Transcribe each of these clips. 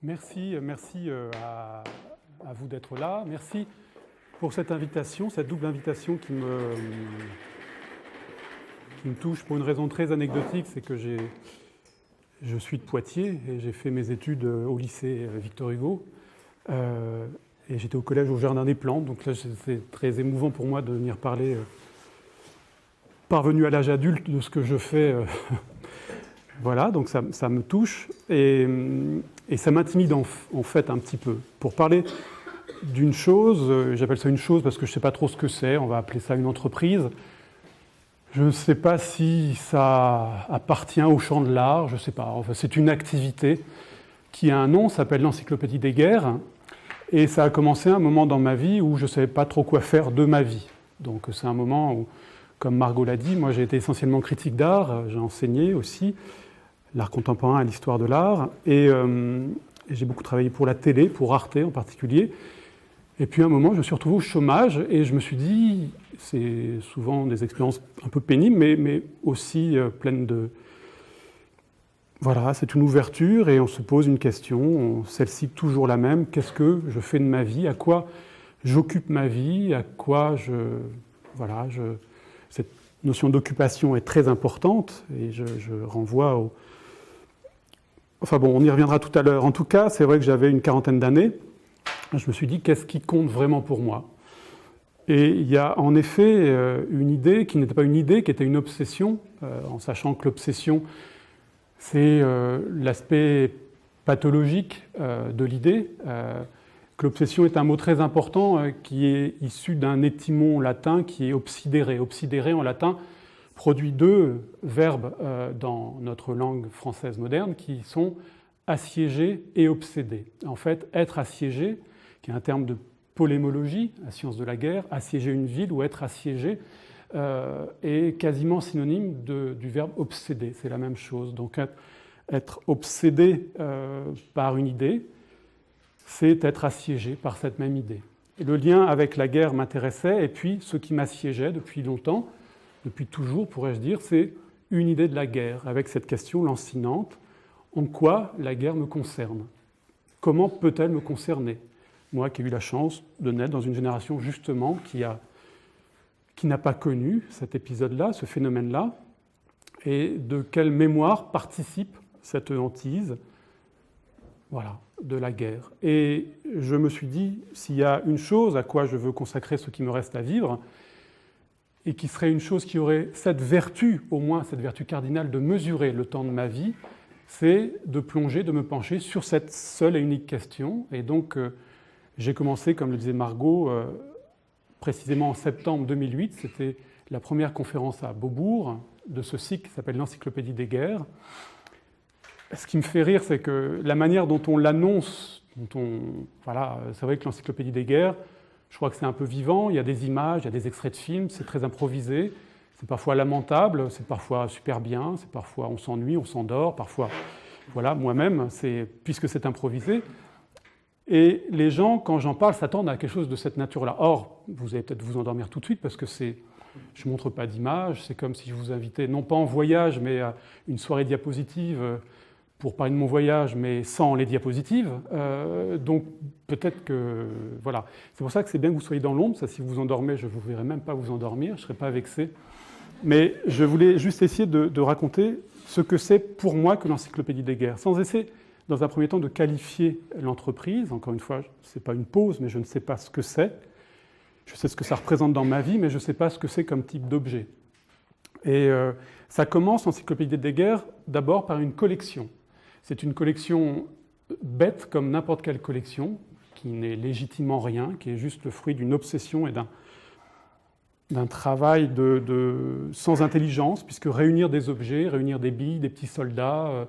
Merci à vous d'être là. Merci pour cette invitation, cette double invitation qui me touche pour une raison très anecdotique, c'est que je suis de Poitiers et j'ai fait mes études au lycée Victor Hugo. Et j'étais au collège au Jardin des Plantes, donc là c'est très émouvant pour moi de venir parler, parvenu à l'âge adulte, de ce que je fais. Voilà, donc ça me touche et ça m'intimide en fait un petit peu. Pour parler d'une chose, j'appelle ça une chose parce que je ne sais pas trop ce que c'est, on va appeler ça une entreprise. Je ne sais pas si ça appartient au champ de l'art, je ne sais pas. Enfin, c'est une activité qui a un nom, s'appelle l'Encyclopédie des guerres. Et ça a commencé à un moment dans ma vie où je ne savais pas trop quoi faire de ma vie. Donc c'est un moment où, comme Margot l'a dit, moi j'ai été essentiellement critique d'art, j'ai enseigné aussi l'art contemporain et l'histoire de l'art. Et j'ai beaucoup travaillé pour la télé, pour Arte en particulier. Et puis à un moment, je me suis retrouvé au chômage et je me suis dit, c'est souvent des expériences un peu pénibles, mais aussi pleines de... Voilà, c'est une ouverture et on se pose une question, celle-ci toujours la même, qu'est-ce que je fais de ma vie, à quoi j'occupe ma vie, à quoi voilà, cette notion d'occupation est très importante et je renvoie au... Enfin bon, on y reviendra tout à l'heure. En tout cas, c'est vrai que j'avais une quarantaine d'années. Je me suis dit, qu'est-ce qui compte vraiment pour moi? Et il y a en effet une idée qui n'était pas une idée, qui était une obsession, en sachant que l'obsession, c'est l'aspect pathologique de l'idée, que l'obsession est un mot très important qui est issu d'un étymon latin qui est obsidere. Obsidere en latin produit deux verbes dans notre langue française moderne qui sont assiéger et obséder. En fait, être assiégé, qui est un terme de polémologie, la science de la guerre, assiéger une ville ou être assiégé est quasiment synonyme du verbe obséder. C'est la même chose. Donc être obsédé par une idée, c'est être assiégé par cette même idée. Et le lien avec la guerre m'intéressait, et puis ce qui m'assiégeait depuis longtemps, depuis toujours pourrais-je dire, c'est une idée de la guerre, avec cette question lancinante, en quoi la guerre me concerne? Comment peut-elle me concerner? Moi qui ai eu la chance de naître dans une génération justement qui n'a pas connu cet épisode-là, ce phénomène-là, et de quelle mémoire participe cette hantise, voilà, de la guerre. Et je me suis dit, s'il y a une chose à quoi je veux consacrer ce qui me reste à vivre, et qui serait une chose qui aurait cette vertu, au moins cette vertu cardinale de mesurer le temps de ma vie, c'est de plonger, de me pencher sur cette seule et unique question. Et donc, j'ai commencé, comme le disait Margot, précisément en septembre 2008, c'était la première conférence à Beaubourg de ce cycle qui s'appelle l'Encyclopédie des guerres. Ce qui me fait rire, c'est que la manière dont on l'annonce, voilà, c'est vrai que l'Encyclopédie des guerres, je crois que c'est un peu vivant, il y a des images, il y a des extraits de films, c'est très improvisé, c'est parfois lamentable, c'est parfois super bien, c'est parfois on s'ennuie, on s'endort, parfois, voilà, moi-même, puisque c'est improvisé. Et les gens, quand j'en parle, s'attendent à quelque chose de cette nature-là. Or, vous allez peut-être vous endormir tout de suite parce que je ne montre pas d'image, c'est comme si je vous invitais, non pas en voyage, mais à une soirée diapositive pour parler de mon voyage, mais sans les diapositives. Donc peut-être que... Voilà. C'est pour ça que c'est bien que vous soyez dans l'ombre. Ça, si vous vous endormez, je ne vous verrai même pas vous endormir, je ne serai pas vexé. Mais je voulais juste essayer de raconter ce que c'est pour moi que l'Encyclopédie des guerres, sans essayer, dans un premier temps, de qualifier l'entreprise. Encore une fois, ce n'est pas une pause, mais je ne sais pas ce que c'est. Je sais ce que ça représente dans ma vie, mais je ne sais pas ce que c'est comme type d'objet. Et ça commence, l'Encyclopédie des guerres, d'abord par une collection. C'est une collection bête comme n'importe quelle collection, qui n'est légitimement rien, qui est juste le fruit d'une obsession et d'un travail sans intelligence, puisque réunir des objets, réunir des billes, des petits soldats,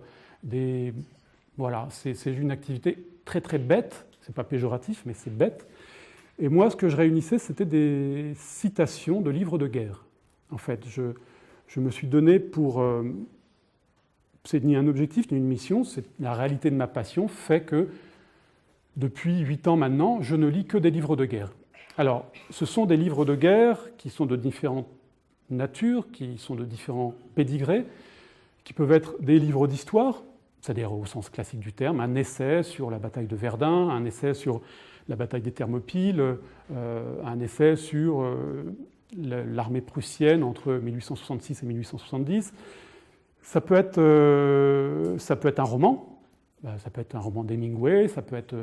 voilà, c'est une activité très très bête, c'est pas péjoratif, mais c'est bête. Et moi, ce que je réunissais, c'était des citations de livres de guerre. En fait, je me suis donné pour... c'est ni un objectif, ni une mission, c'est la réalité de ma passion fait que depuis 8 ans maintenant, je ne lis que des livres de guerre. Alors, ce sont des livres de guerre qui sont de différentes natures, qui sont de différents pédigrés, qui peuvent être des livres d'histoire, c'est-à-dire au sens classique du terme, un essai sur la bataille de Verdun, un essai sur la bataille des Thermopyles, un essai sur l'armée prussienne entre 1866 et 1870. Ça peut être un roman, ça peut être un roman d'Hemingway, ça peut être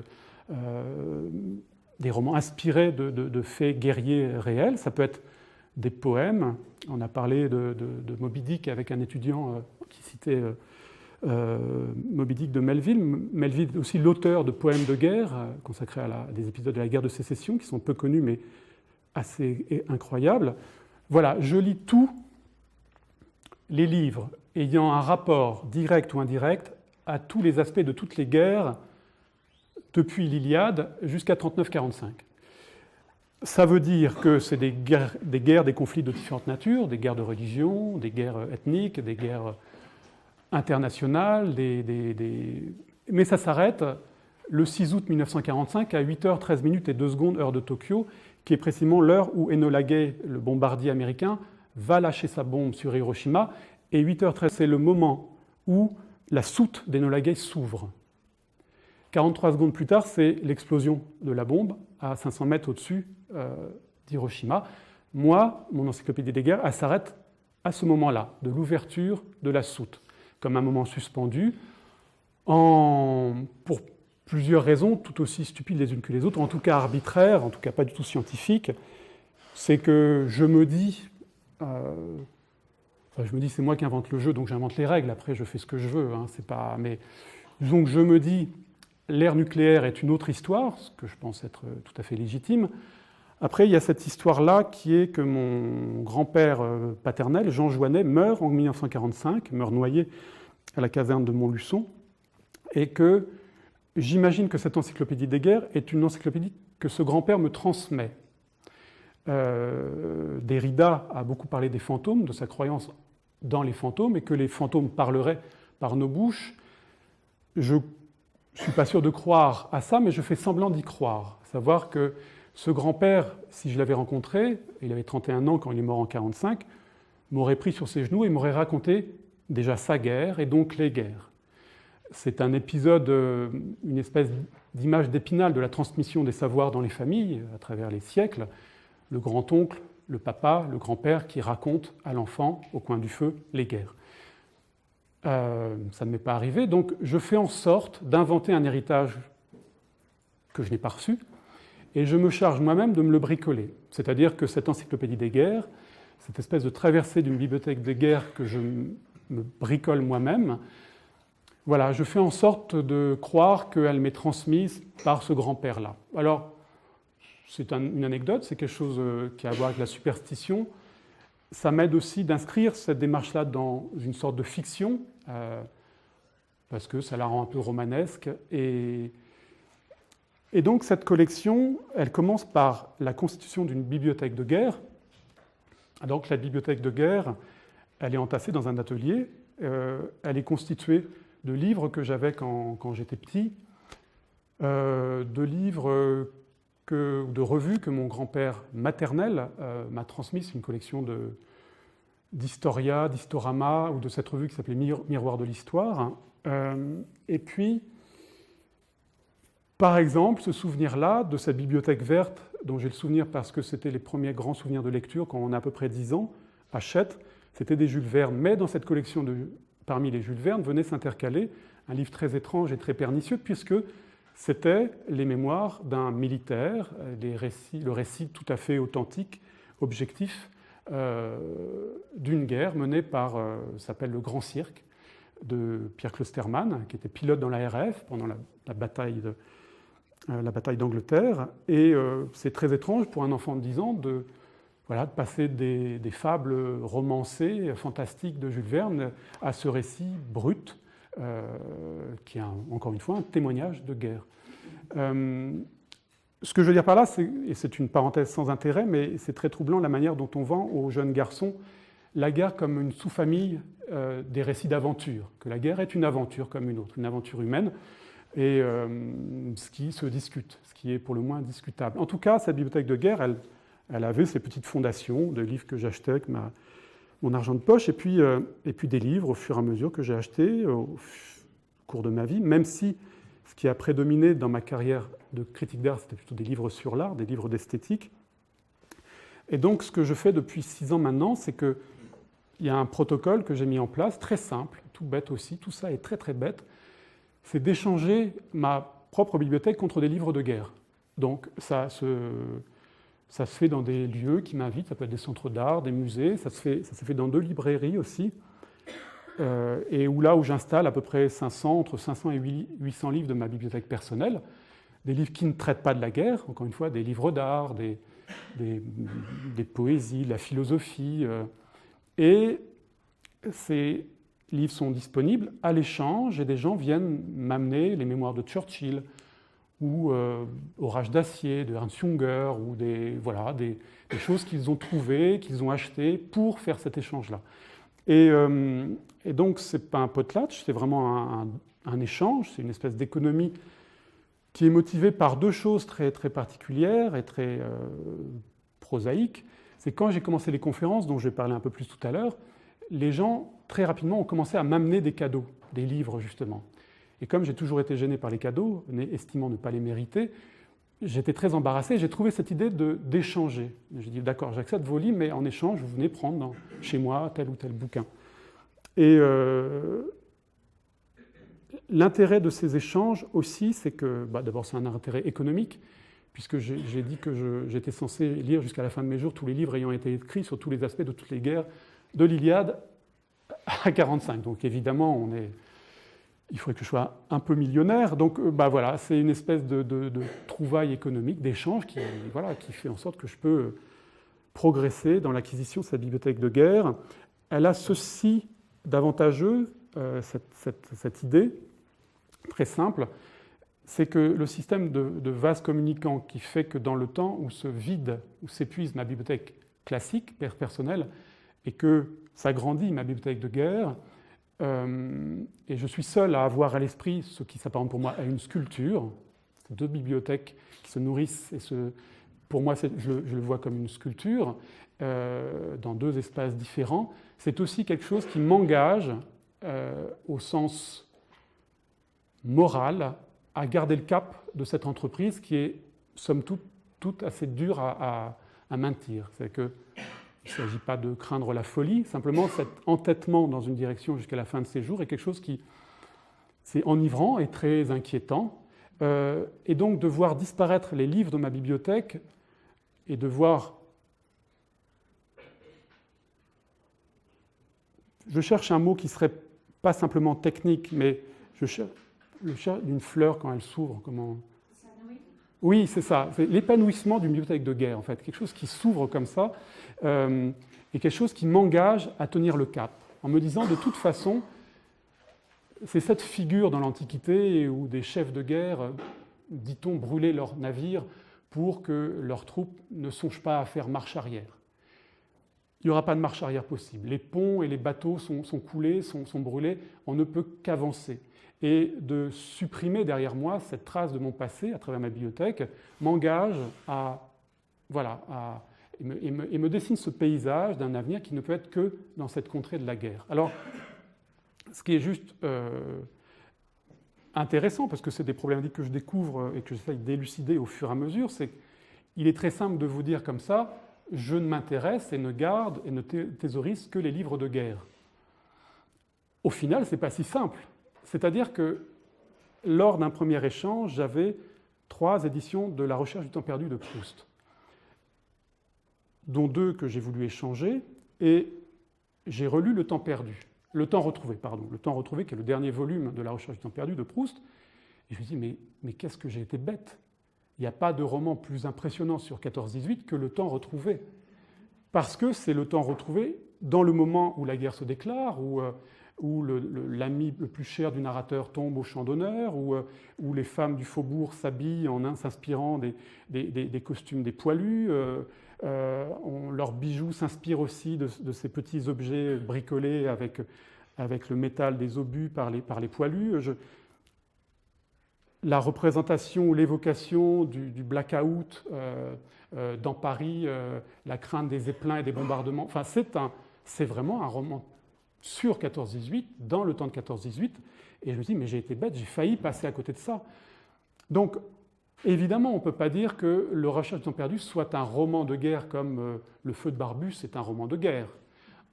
des romans inspirés de faits guerriers réels, ça peut être des poèmes. On a parlé de Moby Dick avec un étudiant qui citait Moby Dick de Melville. Melville est aussi l'auteur de poèmes de guerre consacrés à des épisodes de la guerre de sécession qui sont peu connus mais assez incroyables. Voilà, je lis tous les livres ayant un rapport direct ou indirect à tous les aspects de toutes les guerres depuis l'Iliade jusqu'à 39-45. Ça veut dire que c'est des guerres, des conflits de différentes natures, des guerres de religion, des guerres ethniques, des guerres internationales, mais ça s'arrête le 6 août 1945 à 8h13 et 2 secondes heure de Tokyo, qui est précisément l'heure où Enola Gay, le bombardier américain, va lâcher sa bombe sur Hiroshima, et 8h13, c'est le moment où la soute d'Enola Gay s'ouvre. 43 secondes plus tard, c'est l'explosion de la bombe à 500 mètres au-dessus d'Hiroshima. Moi, mon encyclopédie des guerres, elle s'arrête à ce moment-là, de l'ouverture de la soute, comme un moment suspendu, pour plusieurs raisons, tout aussi stupides les unes que les autres, en tout cas arbitraires, en tout cas pas du tout scientifiques. C'est que je me dis, c'est moi qui invente le jeu, donc j'invente les règles, après je fais ce que je veux, hein, c'est pas... Mais donc je me dis, l'ère nucléaire est une autre histoire, ce que je pense être tout à fait légitime. Après, il y a cette histoire-là qui est que mon grand-père paternel, Jean Joannet, meurt en 1945, meurt noyé à la caserne de Montluçon, et que j'imagine que cette encyclopédie des guerres est une encyclopédie que ce grand-père me transmet. Derrida a beaucoup parlé des fantômes, de sa croyance dans les fantômes, et que les fantômes parleraient par nos bouches. Je ne suis pas sûr de croire à ça, mais je fais semblant d'y croire. Savoir que ce grand-père, si je l'avais rencontré, il avait 31 ans quand il est mort en 1945, m'aurait pris sur ses genoux et m'aurait raconté déjà sa guerre et donc les guerres. C'est un épisode, une espèce d'image d'Épinal de la transmission des savoirs dans les familles à travers les siècles. Le grand-oncle, le papa, le grand-père qui raconte à l'enfant au coin du feu les guerres. Ça ne m'est pas arrivé, donc je fais en sorte d'inventer un héritage que je n'ai pas reçu, et je me charge moi-même de me le bricoler. C'est-à-dire que cette encyclopédie des guerres, cette espèce de traversée d'une bibliothèque des guerres que je me bricole moi-même, voilà, je fais en sorte de croire qu'elle m'est transmise par ce grand-père-là. Alors, c'est une anecdote, c'est quelque chose qui a à voir avec la superstition. Ça m'aide aussi d'inscrire cette démarche-là dans une sorte de fiction, parce que ça la rend un peu romanesque. Et donc cette collection, elle commence par la constitution d'une bibliothèque de guerre. Donc la bibliothèque de guerre, elle est entassée dans un atelier. Elle est constituée de livres que j'avais quand j'étais petit, de livres de revues que mon grand-père maternel m'a transmises, une collection d'Historia, d'Historama, ou de cette revue qui s'appelait Miroir de l'Histoire. Et puis, par exemple, ce souvenir-là de cette bibliothèque verte, dont j'ai le souvenir parce que c'était les premiers grands souvenirs de lecture quand on a à peu près 10 ans, à Chette, c'était des Jules Verne. Mais dans cette collection, parmi les Jules Verne, venait s'intercaler un livre très étrange et très pernicieux, puisque c'était les mémoires d'un militaire, le récit tout à fait authentique, objectif, d'une guerre menée par, s'appelle le Grand Cirque, de Pierre Klosterman, qui était pilote dans la RAF pendant la bataille d'Angleterre. Et c'est très étrange pour un enfant de 10 ans de passer des fables romancées, fantastiques de Jules Verne à ce récit brut, qui est encore une fois un témoignage de guerre. Ce que je veux dire par là, et c'est une parenthèse sans intérêt, mais c'est très troublant la manière dont on vend aux jeunes garçons la guerre comme une sous-famille des récits d'aventure, que la guerre est une aventure comme une autre, une aventure humaine, et ce qui se discute, ce qui est pour le moins discutable. En tout cas, cette bibliothèque de guerre, elle avait ces petites fondations de livres que j'achetais avec mon argent de poche, et puis des livres au fur et à mesure que j'ai achetés, cours de ma vie, même si ce qui a prédominé dans ma carrière de critique d'art, c'était plutôt des livres sur l'art, des livres d'esthétique. Et donc, ce que je fais depuis 6 ans maintenant, c'est qu'il y a un protocole que j'ai mis en place, très simple, tout bête aussi, tout ça est très très bête, c'est d'échanger ma propre bibliothèque contre des livres de guerre. Donc, ça se fait dans des lieux qui m'invitent, ça peut être des centres d'art, des musées, ça se fait dans 2 librairies aussi, et où j'installe à peu près entre 500 et 800 livres de ma bibliothèque personnelle, des livres qui ne traitent pas de la guerre, encore une fois, des livres d'art, des poésies, de la philosophie, et ces livres sont disponibles à l'échange, et des gens viennent m'amener les mémoires de Churchill, ou Orage d'acier de Ernst Junger, ou des choses qu'ils ont trouvées, qu'ils ont achetées pour faire cet échange-là. Et donc, ce n'est pas un potlatch, c'est vraiment un échange, c'est une espèce d'économie qui est motivée par 2 choses très, très particulières et très prosaïques. C'est quand j'ai commencé les conférences, dont je vais parler un peu plus tout à l'heure, les gens, très rapidement, ont commencé à m'amener des cadeaux, des livres, justement. Et comme j'ai toujours été gêné par les cadeaux, estimant ne pas les mériter, j'étais très embarrassé. J'ai trouvé cette idée d'échanger. J'ai dit, d'accord, j'accepte vos livres, mais en échange, vous venez prendre chez moi tel ou tel bouquin. Et l'intérêt de ces échanges aussi, c'est que, d'abord, c'est un intérêt économique, puisque j'ai dit que j'étais censé lire jusqu'à la fin de mes jours tous les livres ayant été écrits sur tous les aspects de toutes les guerres, de l'Iliade à 45. Donc évidemment, il faudrait que je sois un peu millionnaire. Donc voilà, c'est une espèce de trouvaille économique, d'échange qui fait en sorte que je peux progresser dans l'acquisition de cette bibliothèque de guerre. Elle a ceci d'avantageux, cette idée très simple, c'est que le système de vase communicant qui fait que dans le temps où se vide, où s'épuise ma bibliothèque classique, personnelle, et que s'agrandit ma bibliothèque de guerre, et je suis seul à avoir à l'esprit ce qui s'apparente pour moi à une sculpture, 2 bibliothèques qui se nourrissent, et pour moi je le vois comme une sculpture, dans 2 espaces différents, c'est aussi quelque chose qui m'engage au sens moral à garder le cap de cette entreprise qui est somme toute assez dure à maintenir. C'est que il ne s'agit pas de craindre la folie, simplement cet entêtement dans une direction jusqu'à la fin de ses jours est quelque chose qui c'est enivrant et très inquiétant. Et donc de voir disparaître les livres de ma bibliothèque et de voir... Je cherche un mot qui ne serait pas simplement technique, mais je cherche une fleur quand elle s'ouvre, comment... Oui, c'est ça, c'est l'épanouissement d'une bibliothèque de guerre, en fait, quelque chose qui s'ouvre comme ça, et quelque chose qui m'engage à tenir le cap, en me disant, de toute façon, c'est cette figure dans l'Antiquité où des chefs de guerre, dit-on, brûlaient leurs navires pour que leurs troupes ne songent pas à faire marche arrière. Il n'y aura pas de marche arrière possible. Les ponts et les bateaux sont coulés, sont brûlés, on ne peut qu'avancer. Et de supprimer derrière moi cette trace de mon passé à travers ma bibliothèque m'engage et me dessine ce paysage d'un avenir qui ne peut être que dans cette contrée de la guerre. Alors, ce qui est juste intéressant, parce que c'est des problématiques que je découvre et que j'essaie d'élucider au fur et à mesure, c'est qu'il est très simple de vous dire comme ça, je ne m'intéresse et ne garde et ne thésaurise que les livres de guerre. Au final, ce n'est pas si simple. C'est-à-dire que lors d'un premier échange, j'avais 3 éditions de La Recherche du temps perdu de Proust, dont 2 que j'ai voulu échanger, et j'ai relu Le temps perdu. Le temps retrouvé, qui est le dernier volume de La Recherche du temps perdu de Proust. Et je me dis, mais qu'est-ce que j'ai été bête. Il n'y a pas de roman plus impressionnant sur 14-18 que Le temps retrouvé. Parce que c'est le temps retrouvé dans le moment où la guerre se déclare, où l'ami le plus cher du narrateur tombe au champ d'honneur, où les femmes du faubourg s'habillent en s'inspirant des costumes des poilus, leurs bijoux s'inspirent aussi de ces petits objets bricolés avec le métal des obus par les poilus. La représentation ou l'évocation du blackout dans Paris, la crainte des zeppelins et des bombardements, enfin, c'est vraiment un roman sur 14-18, dans le temps de 14-18, Et je me dis, mais j'ai été bête, j'ai failli passer à côté de ça. Donc, évidemment, on ne peut pas dire que Le Recherche du temps perdu soit un roman de guerre comme Le Feu de Barbus est un roman de guerre,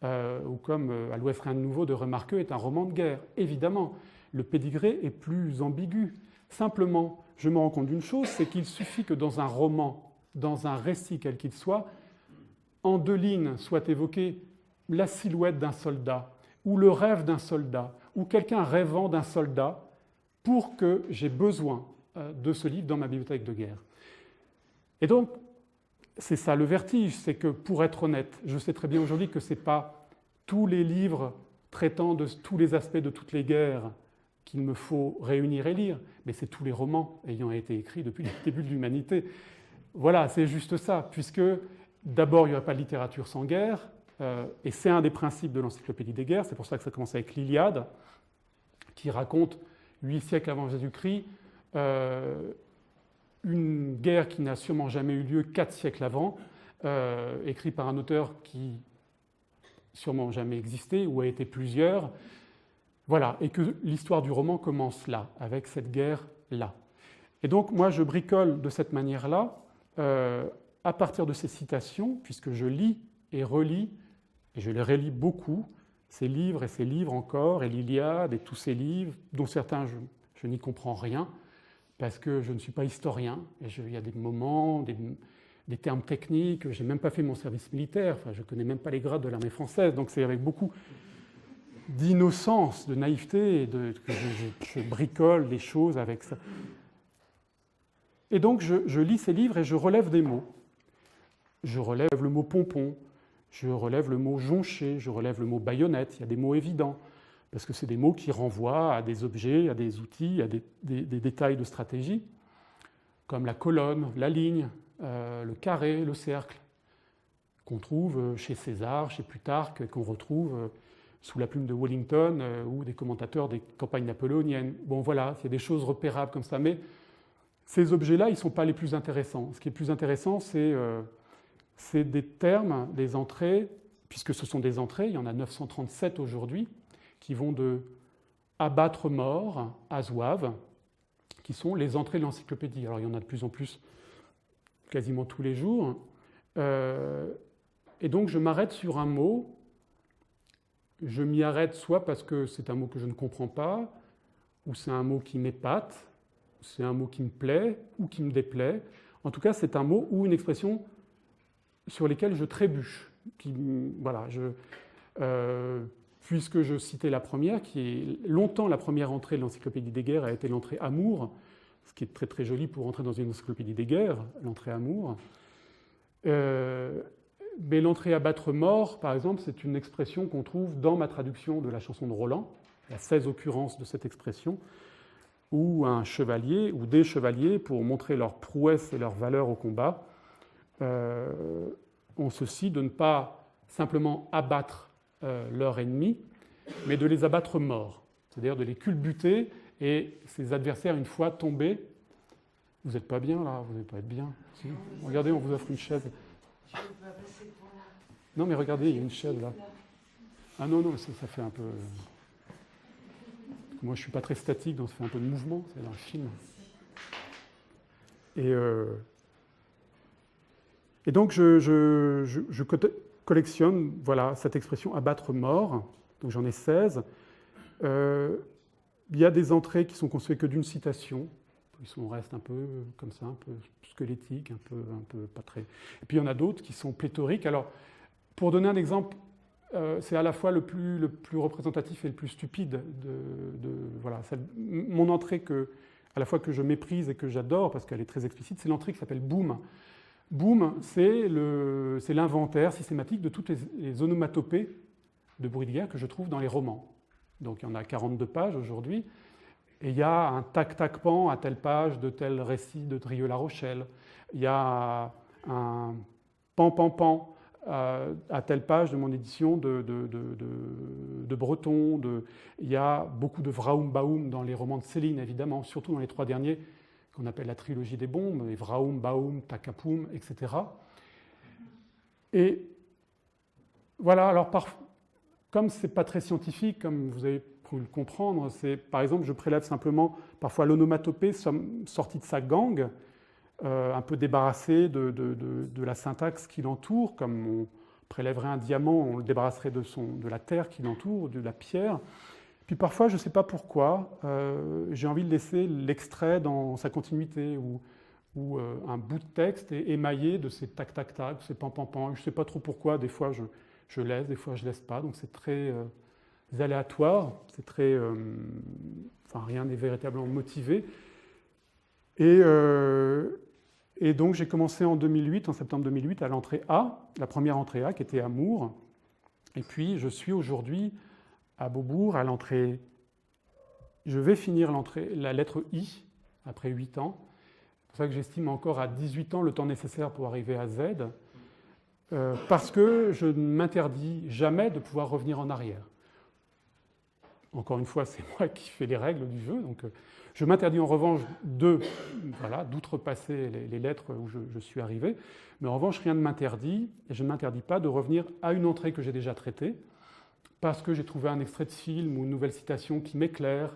ou comme À l'Ouest rien de nouveau de Remarqueux est un roman de guerre. Évidemment, le pédigré est plus ambigu. Simplement, je me rends compte d'une chose, c'est qu'il suffit que dans un roman, dans un récit quel qu'il soit, en 2 lignes soit évoquée la silhouette d'un soldat, ou le rêve d'un soldat, ou quelqu'un rêvant d'un soldat, pour que j'ai besoin de ce livre dans ma bibliothèque de guerre. Et donc, c'est ça le vertige, c'est que pour être honnête, je sais très bien aujourd'hui que ce n'est pas tous les livres traitant de tous les aspects de toutes les guerres qu'il me faut réunir et lire, mais c'est tous les romans ayant été écrits depuis le début de l'humanité. Voilà, c'est juste ça, puisque d'abord, il n'y aurait pas de littérature sans guerre, et c'est un des principes de l'Encyclopédie des guerres, c'est pour ça que ça commence avec l'Iliade, qui raconte 8 siècles avant Jésus-Christ, une guerre qui n'a sûrement jamais eu lieu 4 siècles avant, écrit par un auteur qui sûrement jamais existé, ou a été plusieurs. Voilà, et que l'histoire du roman commence là, avec cette guerre-là. Et donc moi je bricole de cette manière-là, à partir de ces citations, puisque je lis et relis, et je les relis beaucoup, ces livres encore, et l'Iliade, et tous ces livres, dont certains je n'y comprends rien, parce que je ne suis pas historien, et il y a des moments, des termes techniques, je n'ai même pas fait mon service militaire, enfin, je ne connais même pas les grades de l'armée française, donc c'est avec beaucoup d'innocence, de naïveté, que je bricole des choses avec ça. Et donc je lis ces livres et je relève des mots. Je relève le mot pompon, je relève le mot joncher, je relève le mot baïonnette, il y a des mots évidents, parce que c'est des mots qui renvoient à des objets, à des outils, à des détails de stratégie, comme la colonne, la ligne, le carré, le cercle, qu'on trouve chez César, chez Plutarque, qu'on retrouve sous la plume de Wellington ou des commentateurs des campagnes napoléoniennes. Bon voilà, il y a des choses repérables comme ça, mais ces objets-là, ils ne sont pas les plus intéressants. Ce qui est plus intéressant, c'est des termes, des entrées, puisque ce sont des entrées, il y en a 937 aujourd'hui, qui vont de abattre mort à zouave, qui sont les entrées de l'encyclopédie. Alors il y en a de plus en plus, quasiment tous les jours. Et donc je m'arrête sur un mot, je m'y arrête soit parce que c'est un mot que je ne comprends pas, ou c'est un mot qui m'épate, c'est un mot qui me plaît ou qui me déplaît. En tout cas, c'est un mot ou une expression sur lesquels je trébuche. Puisque je citais la première, qui est longtemps la première entrée de l'Encyclopédie des guerres, a été l'entrée amour, ce qui est très très joli pour entrer dans une encyclopédie des guerres, l'entrée amour. Mais l'entrée abattre mort, par exemple, c'est une expression qu'on trouve dans ma traduction de la chanson de Roland. Il y a 16 occurrences de cette expression, où un chevalier ou des chevaliers, pour montrer leur prouesse et leur valeur au combat, ont ceci de ne pas simplement abattre leur ennemi, mais de les abattre morts, c'est-à-dire de les culbuter, et ces adversaires, une fois tombés, vous n'êtes pas bien là, vous n'allez pas être bien. Si. Regardez, on vous offre une chaise. Je ne peux pas passer pour là. Non mais regardez, il y a une chaise là. Ah non, ça fait un peu... Moi je ne suis pas très statique, donc ça fait un peu de mouvement, c'est dans le film. Et donc je collectionne voilà, cette expression abattre mort, donc j'en ai 16. Il y a des entrées qui sont construites que d'une citation, on reste un peu comme ça, un peu squelettique, un peu pas très... Et puis il y en a d'autres qui sont pléthoriques. Alors, pour donner un exemple, c'est à la fois le plus représentatif et le plus stupide voilà, mon entrée à la fois que je méprise et que j'adore, parce qu'elle est très explicite, c'est l'entrée qui s'appelle Boom. Boom, c'est l'inventaire systématique de toutes les onomatopées de bruit de guerre que je trouve dans les romans. Donc il y en a 42 pages aujourd'hui, et il y a un tac-tac-pan à telle page de tel récit de Drieux-La Rochelle. Il y a un pan-pan-pan à telle page de mon édition de Breton. Il y a beaucoup de Vraoum-Baoum dans les romans de Céline, évidemment, surtout dans les 3 derniers, qu'on appelle la trilogie des bombes, les Vraoum, Baoum, Takapoum, etc. Et voilà, alors comme ce n'est pas très scientifique, comme vous avez pour le comprendre, c'est par exemple, je prélève simplement parfois l'onomatopée sortie de sa gangue, un peu débarrassé de la syntaxe qui l'entoure, comme on prélèverait un diamant, on le débarrasserait de la terre qui l'entoure, de la pierre. Puis parfois, je ne sais pas pourquoi, j'ai envie de laisser l'extrait dans sa continuité, ou un bout de texte est émaillé de ces tac-tac-tac, ces pan-pan-pan. Je ne sais pas trop pourquoi, des fois je laisse, des fois je ne laisse pas, donc c'est très aléatoire, c'est très... enfin, rien n'est véritablement motivé. Et donc j'ai commencé en 2008, en septembre 2008, à l'entrée A, la première entrée A qui était Amour. Et puis je suis aujourd'hui à Beaubourg, à l'entrée... Je vais finir la lettre I, après 8 ans. C'est pour ça que j'estime encore à 18 ans le temps nécessaire pour arriver à Z, parce que je ne m'interdis jamais de pouvoir revenir en arrière. Encore une fois, c'est moi qui fais les règles du jeu, donc je m'interdis en revanche d'outrepasser les lettres où je suis arrivé, mais en revanche, rien ne m'interdit, et je ne m'interdis pas de revenir à une entrée que j'ai déjà traitée, parce que j'ai trouvé un extrait de film ou une nouvelle citation qui m'éclaire,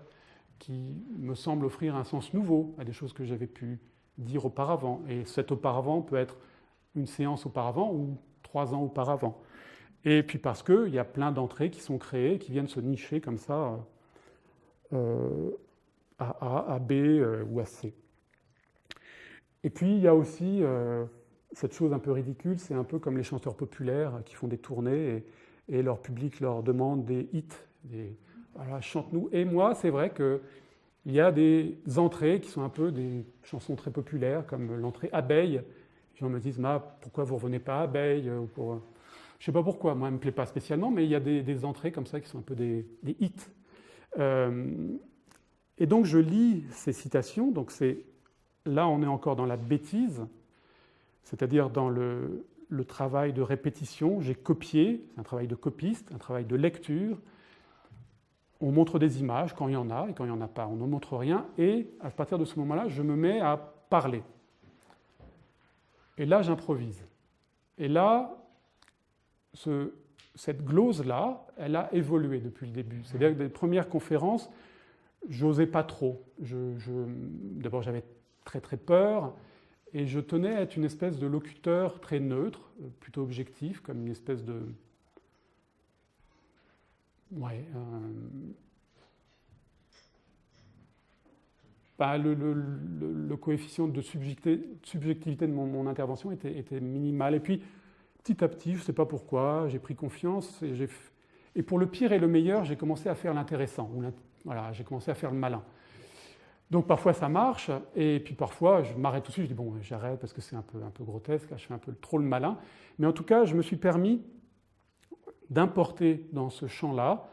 qui me semble offrir un sens nouveau à des choses que j'avais pu dire auparavant. Et cet auparavant peut être une séance auparavant ou 3 ans auparavant. Et puis parce qu'il y a plein d'entrées qui sont créées, qui viennent se nicher comme ça à A, à B ou à C. Et puis il y a aussi cette chose un peu ridicule, c'est un peu comme les chanteurs populaires qui font des tournées et leur public leur demande des hits, voilà, chante-nous. Et moi, c'est vrai qu'il y a des entrées qui sont un peu des chansons très populaires, comme l'entrée Abeille. Les gens me disent, pourquoi vous ne revenez pas à Abeille ou pour... Je ne sais pas pourquoi, moi, elle ne me plaît pas spécialement, mais il y a des entrées comme ça qui sont un peu des hits. Et donc, je lis ces citations. Donc, là, on est encore dans la bêtise, c'est-à-dire dans le travail de répétition. J'ai copié, c'est un travail de copiste, un travail de lecture. On montre des images quand il y en a, et quand il n'y en a pas, on ne montre rien. Et à partir de ce moment-là, je me mets à parler. Et là, j'improvise. Et là, cette glose-là, elle a évolué depuis le début. C'est-à-dire que des premières conférences, j'osais pas trop. D'abord, j'avais très très peur, et je tenais à être une espèce de locuteur très neutre, plutôt objectif, comme une espèce de... Ouais. Le coefficient de subjectivité de mon intervention était minimal. Et puis, petit à petit, je ne sais pas pourquoi, j'ai pris confiance et pour le pire et le meilleur, j'ai commencé à faire l'intéressant. Voilà, j'ai commencé à faire le malin. Donc parfois ça marche, et puis parfois je m'arrête tout de suite, je dis bon, j'arrête parce que c'est un peu grotesque, là je fais un peu trop le malin. Mais en tout cas, je me suis permis d'importer dans ce champ-là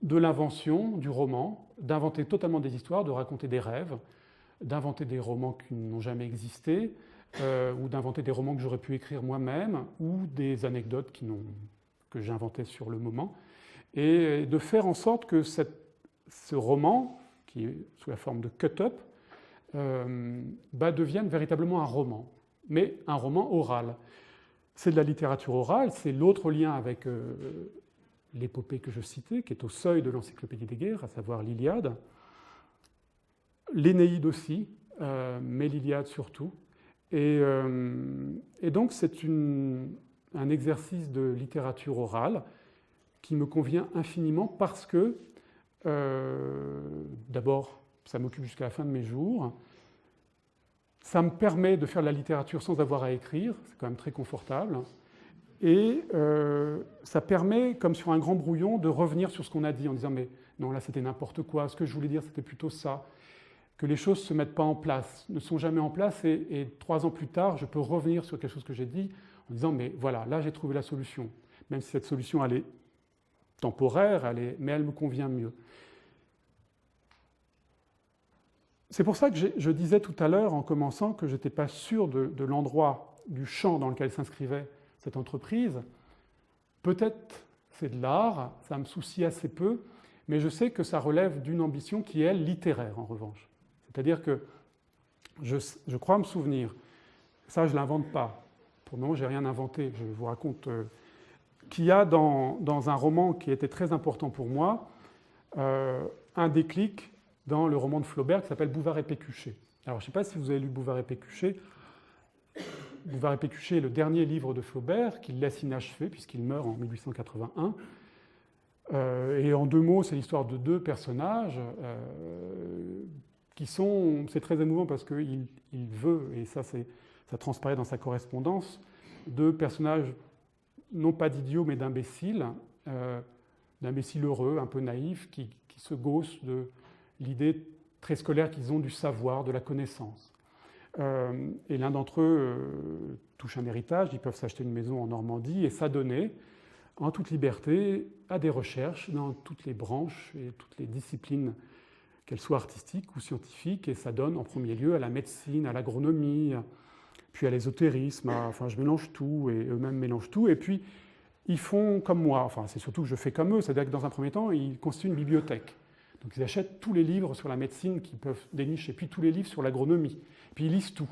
de l'invention, du roman, d'inventer totalement des histoires, de raconter des rêves, d'inventer des romans qui n'ont jamais existé, ou d'inventer des romans que j'aurais pu écrire moi-même, ou des anecdotes que j'inventais sur le moment, et de faire en sorte que ce roman, qui est sous la forme de cut-up, devienne véritablement un roman, mais un roman oral. C'est de la littérature orale, c'est l'autre lien avec l'épopée que je citais, qui est au seuil de l'encyclopédie des guerres, à savoir l'Iliade, l'Énéide aussi, mais l'Iliade surtout. Et donc c'est un exercice de littérature orale qui me convient infiniment parce que, d'abord, ça m'occupe jusqu'à la fin de mes jours, ça me permet de faire de la littérature sans avoir à écrire, c'est quand même très confortable, et ça permet, comme sur un grand brouillon, de revenir sur ce qu'on a dit en disant « mais non, là c'était n'importe quoi, ce que je voulais dire c'était plutôt ça », que les choses ne se mettent pas en place, ne sont jamais en place, et 3 ans plus tard, je peux revenir sur quelque chose que j'ai dit en disant « mais voilà, là j'ai trouvé la solution », même si cette solution elle est temporaire, mais elle me convient mieux. C'est pour ça que je disais tout à l'heure, en commençant, que je n'étais pas sûr de l'endroit, du champ dans lequel s'inscrivait cette entreprise. Peut-être c'est de l'art, ça me soucie assez peu, mais je sais que ça relève d'une ambition qui est, elle, littéraire, en revanche. C'est-à-dire que je crois me souvenir, ça je ne l'invente pas, pour le moment je n'ai rien inventé, je vous raconte qu'il y a dans un roman qui était très important pour moi, un déclic dans le roman de Flaubert qui s'appelle Bouvard et Pécuchet. Alors, je ne sais pas si vous avez lu Bouvard et Pécuchet. Bouvard et Pécuchet est le dernier livre de Flaubert qu'il laisse inachevé puisqu'il meurt en 1881. Et en 2 mots, c'est l'histoire de 2 personnages qui sont... C'est très émouvant parce qu'il veut, et ça transparaît dans sa correspondance, 2 personnages, non pas d'idiots, mais d'imbéciles, d'imbéciles heureux, un peu naïfs, qui se gaussent de l'idée très scolaire qu'ils ont du savoir, de la connaissance. Et l'un d'entre eux touche un héritage, ils peuvent s'acheter une maison en Normandie et s'adonner en toute liberté à des recherches dans toutes les branches et toutes les disciplines, qu'elles soient artistiques ou scientifiques, et ça donne en premier lieu à la médecine, à l'agronomie, puis à l'ésotérisme, enfin je mélange tout, et eux-mêmes mélangent tout, et puis ils font comme moi, enfin c'est surtout que je fais comme eux, c'est-à-dire que dans un premier temps, ils constituent une bibliothèque. Donc ils achètent tous les livres sur la médecine qu'ils peuvent dénicher, puis tous les livres sur l'agronomie, puis ils lisent tout,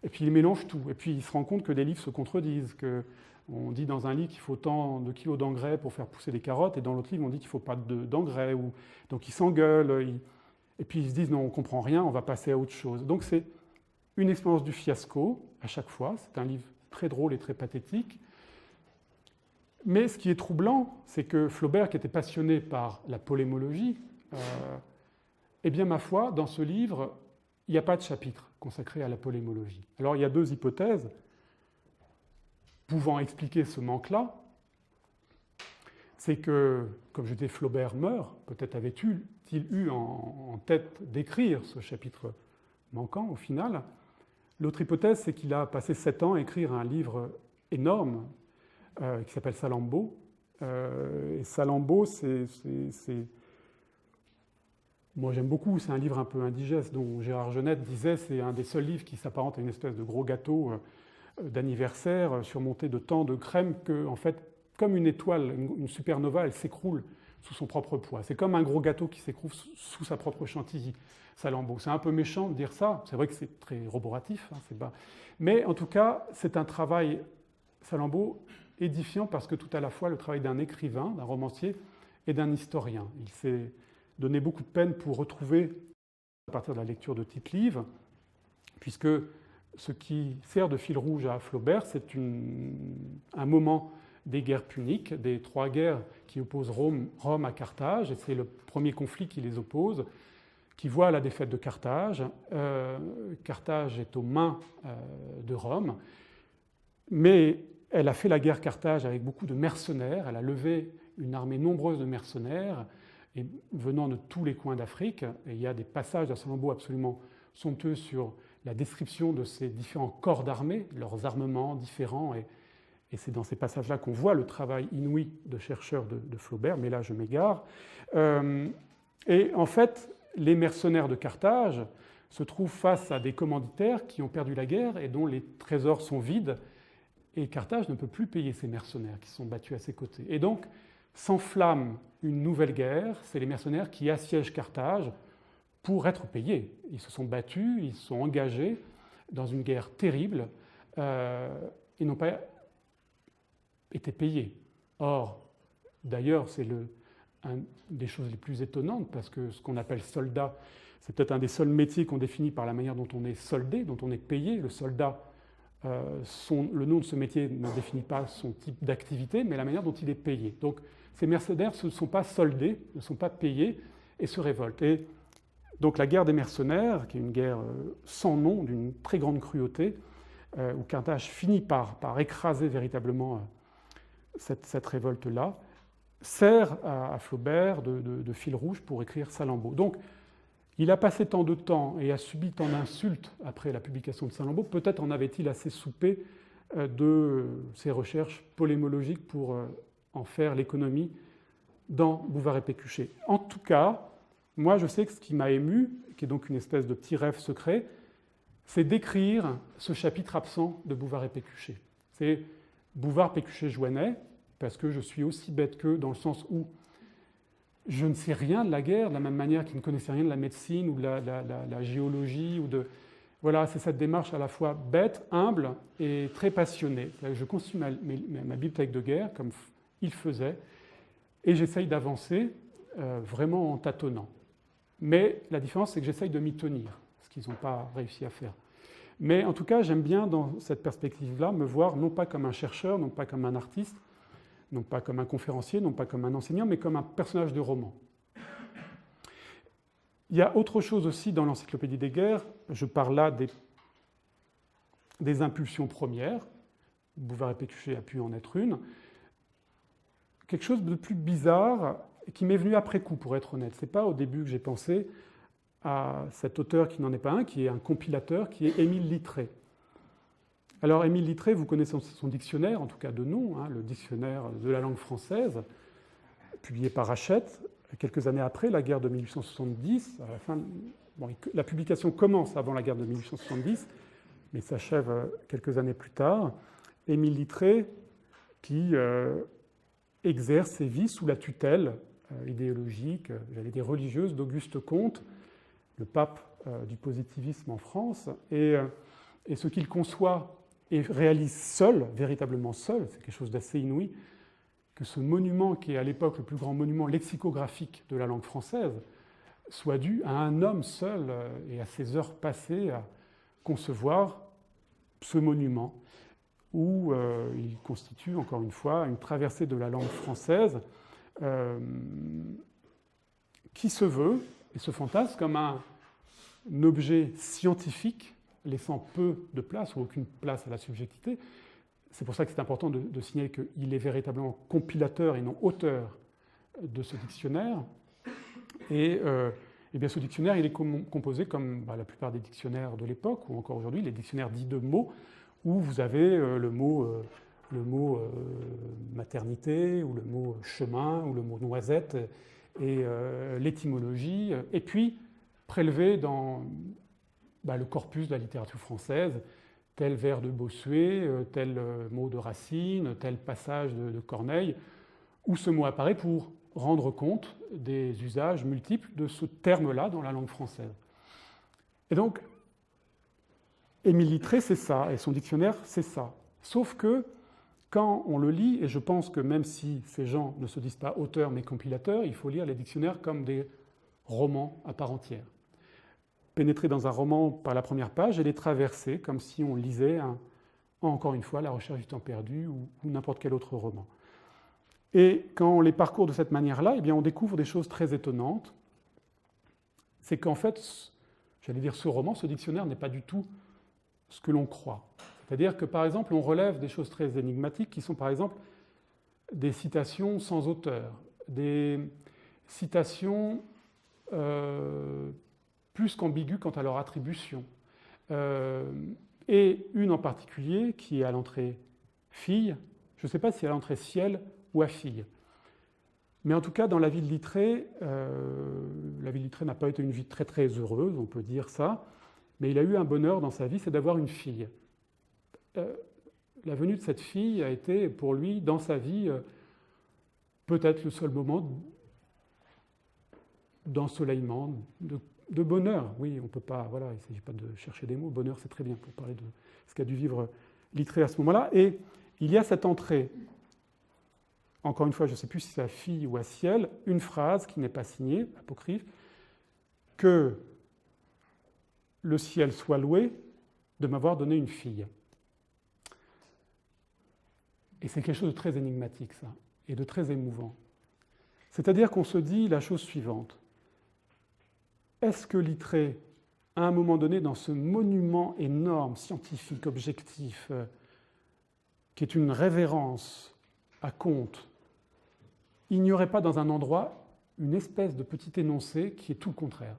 et puis ils mélangent tout, et puis ils se rendent compte que des livres se contredisent, qu'on dit dans un livre qu'il faut tant de kilos d'engrais pour faire pousser des carottes, et dans l'autre livre on dit qu'il ne faut pas d'engrais, donc ils s'engueulent, et puis ils se disent non, on ne comprend rien, on va passer à autre chose. Donc c'est une expérience du fiasco à chaque fois, c'est un livre très drôle et très pathétique. Mais ce qui est troublant, c'est que Flaubert, qui était passionné par la polémologie, eh bien, ma foi, dans ce livre, il n'y a pas de chapitre consacré à la polémologie. Alors, il y a 2 hypothèses pouvant expliquer ce manque-là. C'est que, comme je dis, Flaubert meurt, peut-être avait-il eu en tête d'écrire ce chapitre manquant, au final. L'autre hypothèse, c'est qu'il a passé 7 ans à écrire un livre énorme, qui s'appelle Salammbô. Et Salammbô, moi j'aime beaucoup, c'est un livre un peu indigeste, dont Gérard Genette disait c'est un des seuls livres qui s'apparente à une espèce de gros gâteau d'anniversaire surmonté de tant de crème que, en fait, comme une étoile, une supernova, elle s'écroule sous son propre poids. C'est comme un gros gâteau qui s'écroule sous sa propre chantilly, Salammbô. C'est un peu méchant de dire ça, c'est vrai que c'est très roboratif, hein, mais en tout cas, c'est un travail, Salammbô, édifiant parce que tout à la fois le travail d'un écrivain, d'un romancier et d'un historien. Il s'est donné beaucoup de peine pour retrouver, à partir de la lecture de Tite-Live, puisque ce qui sert de fil rouge à Flaubert, c'est un moment des guerres puniques, des 3 guerres qui opposent Rome à Carthage, et c'est le premier conflit qui les oppose, qui voit la défaite de Carthage. Carthage est aux mains de Rome, mais elle a fait la guerre Carthage avec beaucoup de mercenaires, elle a levé une armée nombreuse de mercenaires et venant de tous les coins d'Afrique. Et il y a des passages dans Salammbô absolument somptueux sur la description de ces différents corps d'armée, leurs armements différents. Et c'est dans ces passages-là qu'on voit le travail inouï de chercheurs de Flaubert, mais là je m'égare. Et en fait, les mercenaires de Carthage se trouvent face à des commanditaires qui ont perdu la guerre et dont les trésors sont vides. Et Carthage ne peut plus payer ces mercenaires qui sont battus à ses côtés. Et donc s'enflamme une nouvelle guerre, c'est les mercenaires qui assiègent Carthage pour être payés. Ils se sont battus, ils se sont engagés dans une guerre terrible, ils n'ont pas été payés. Or, d'ailleurs, c'est une des choses les plus étonnantes, parce que ce qu'on appelle soldat, c'est peut-être un des seuls métiers qu'on définit par la manière dont on est soldé, dont on est payé. Le soldat, le nom de ce métier ne définit pas son type d'activité, mais la manière dont il est payé. Donc ces mercenaires ne sont pas soldés, ne sont pas payés et se révoltent. Et donc la guerre des mercenaires, qui est une guerre sans nom, d'une très grande cruauté, où Carthage finit par écraser véritablement cette révolte-là, sert à Flaubert de fil rouge pour écrire Salammbô. Donc il a passé tant de temps et a subi tant d'insultes après la publication de Salammbô, peut-être en avait-il assez soupé de ses recherches polémologiques pour en faire l'économie dans Bouvard et Pécuchet. En tout cas, moi je sais que ce qui m'a ému, qui est donc une espèce de petit rêve secret, c'est d'écrire ce chapitre absent de Bouvard et Pécuchet. C'est Bouvard, Pécuchet, Jouanet, parce que je suis aussi bête qu'eux dans le sens où je ne sais rien de la guerre, de la même manière qu'ils ne connaissaient rien de la médecine ou de la géologie. Voilà, c'est cette démarche à la fois bête, humble et très passionnée. Je conçue ma bibliothèque de guerre comme il faisait, et j'essaye d'avancer vraiment en tâtonnant. Mais la différence, c'est que j'essaye de m'y tenir, ce qu'ils n'ont pas réussi à faire. Mais en tout cas, j'aime bien dans cette perspective-là me voir non pas comme un chercheur, non pas comme un artiste, non pas comme un conférencier, non pas comme un enseignant, mais comme un personnage de roman. Il y a autre chose aussi dans l'Encyclopédie des guerres, je parle là des impulsions premières, Bouvard-Pécuchet a pu en être une, quelque chose de plus bizarre qui m'est venu après coup, pour être honnête. Ce n'est pas au début que j'ai pensé à cet auteur qui n'en est pas un, qui est un compilateur, qui est Émile Littré. Alors Émile Littré, vous connaissez son dictionnaire, en tout cas de nom, hein, le dictionnaire de la langue française, publié par Hachette, quelques années après la guerre de 1870. À la fin, la publication commence avant la guerre de 1870, mais s'achève quelques années plus tard. Émile Littré, qui exerce ses vies sous la tutelle idéologique, j'allais dire religieuse, d'Auguste Comte, le pape du positivisme en France, et ce qu'il conçoit et réalise seul, véritablement seul, c'est quelque chose d'assez inouï, que ce monument, qui est à l'époque le plus grand monument lexicographique de la langue française, soit dû à un homme seul et à ses heures passées à concevoir ce monument, où il constitue, encore une fois, une traversée de la langue française qui se veut et se fantasme comme un objet scientifique laissant peu de place ou aucune place à la subjectivité. C'est pour ça que c'est important de signaler qu'il est véritablement compilateur et non auteur de ce dictionnaire. Et bien ce dictionnaire, il est composé comme la plupart des dictionnaires de l'époque, ou encore aujourd'hui, les dictionnaires dits de mots, où vous avez le mot maternité, ou le mot chemin, ou le mot noisette, et l'étymologie, et puis prélevé dans le corpus de la littérature française, tel vers de Bossuet, tel mot de Racine, tel passage de Corneille, où ce mot apparaît pour rendre compte des usages multiples de ce terme-là dans la langue française. Et donc, Émile Littré, c'est ça, et son dictionnaire, c'est ça. Sauf que, quand on le lit, et je pense que même si ces gens ne se disent pas auteurs mais compilateurs, il faut lire les dictionnaires comme des romans à part entière. Pénétrer dans un roman par la première page et les traverser comme si on lisait, encore une fois, La Recherche du temps perdu ou n'importe quel autre roman. Et quand on les parcourt de cette manière-là, eh bien on découvre des choses très étonnantes. C'est qu'en fait, j'allais dire ce roman, ce dictionnaire n'est pas du tout ce que l'on croit. C'est-à-dire que, par exemple, on relève des choses très énigmatiques qui sont, par exemple, des citations sans auteur, des citations plus qu'ambiguës quant à leur attribution. Et une en particulier qui est à l'entrée fille, je ne sais pas si à l'entrée ciel ou à fille. Mais en tout cas, dans la vie de Littré, la vie de Littré n'a pas été une vie très très heureuse, on peut dire ça, mais il a eu un bonheur dans sa vie, c'est d'avoir une fille. La venue de cette fille a été pour lui, dans sa vie, peut-être le seul moment d'ensoleillement, de bonheur. Oui, on ne peut pas, voilà, il ne s'agit pas de chercher des mots, bonheur c'est très bien pour parler de ce qu'a dû vivre Littré à ce moment-là. Et il y a cette entrée, encore une fois, je ne sais plus si c'est à fille ou à ciel, une phrase qui n'est pas signée, apocryphe, que le ciel soit loué de m'avoir donné une fille. Et c'est quelque chose de très énigmatique, ça, et de très émouvant. C'est-à-dire qu'on se dit la chose suivante. Est-ce que Littré, à un moment donné, dans ce monument énorme, scientifique, objectif, qui est une révérence à Comte, il n'y aurait pas dans un endroit une espèce de petit énoncé qui est tout le contraire?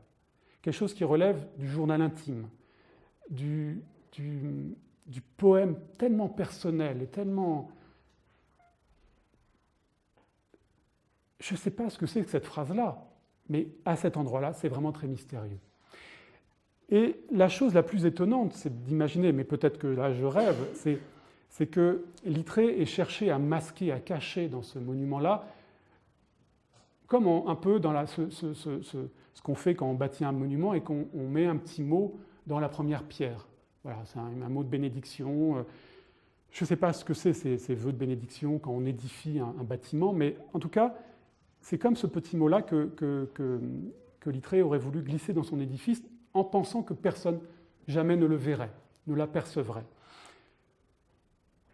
Quelque chose qui relève du journal intime, du poème tellement personnel et tellement... Je ne sais pas ce que c'est que cette phrase-là, mais à cet endroit-là, c'est vraiment très mystérieux. Et la chose la plus étonnante, c'est d'imaginer, mais peut-être que là je rêve, c'est que Littré ait cherché à masquer, à cacher dans ce monument-là, comme un peu dans ce qu'on fait quand on bâtit un monument et qu'on met un petit mot dans la première pierre. Voilà, c'est un mot de bénédiction. Je ne sais pas ce que c'est ces vœux de bénédiction quand on édifie un bâtiment, mais en tout cas, c'est comme ce petit mot-là que Littré aurait voulu glisser dans son édifice en pensant que personne jamais ne le verrait, ne l'apercevrait.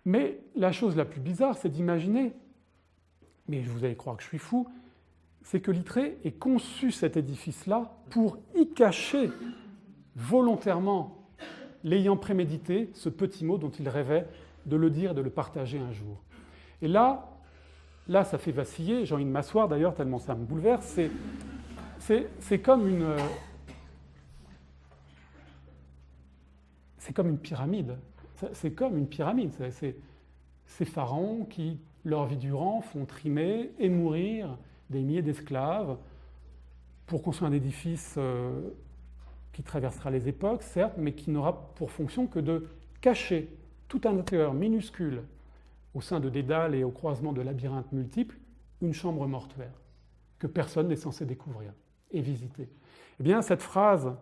Mais la chose la plus bizarre, c'est d'imaginer, mais vous allez croire que je suis fou, c'est que Littré ait conçu cet édifice-là pour y cacher volontairement, l'ayant prémédité, ce petit mot dont il rêvait de le dire et de le partager un jour. Et là, ça fait vaciller, j'ai envie de m'asseoir d'ailleurs, tellement ça me bouleverse, c'est comme une... C'est comme une pyramide. C'est comme une pyramide. Ces pharaons qui, leur vie durant, font trimer et mourir des milliers d'esclaves pour construire un édifice qui traversera les époques, certes, mais qui n'aura pour fonction que de cacher tout un intérieur minuscule au sein de dédales et au croisement de labyrinthes multiples, une chambre mortuaire que personne n'est censé découvrir et visiter. Eh bien, cette phrase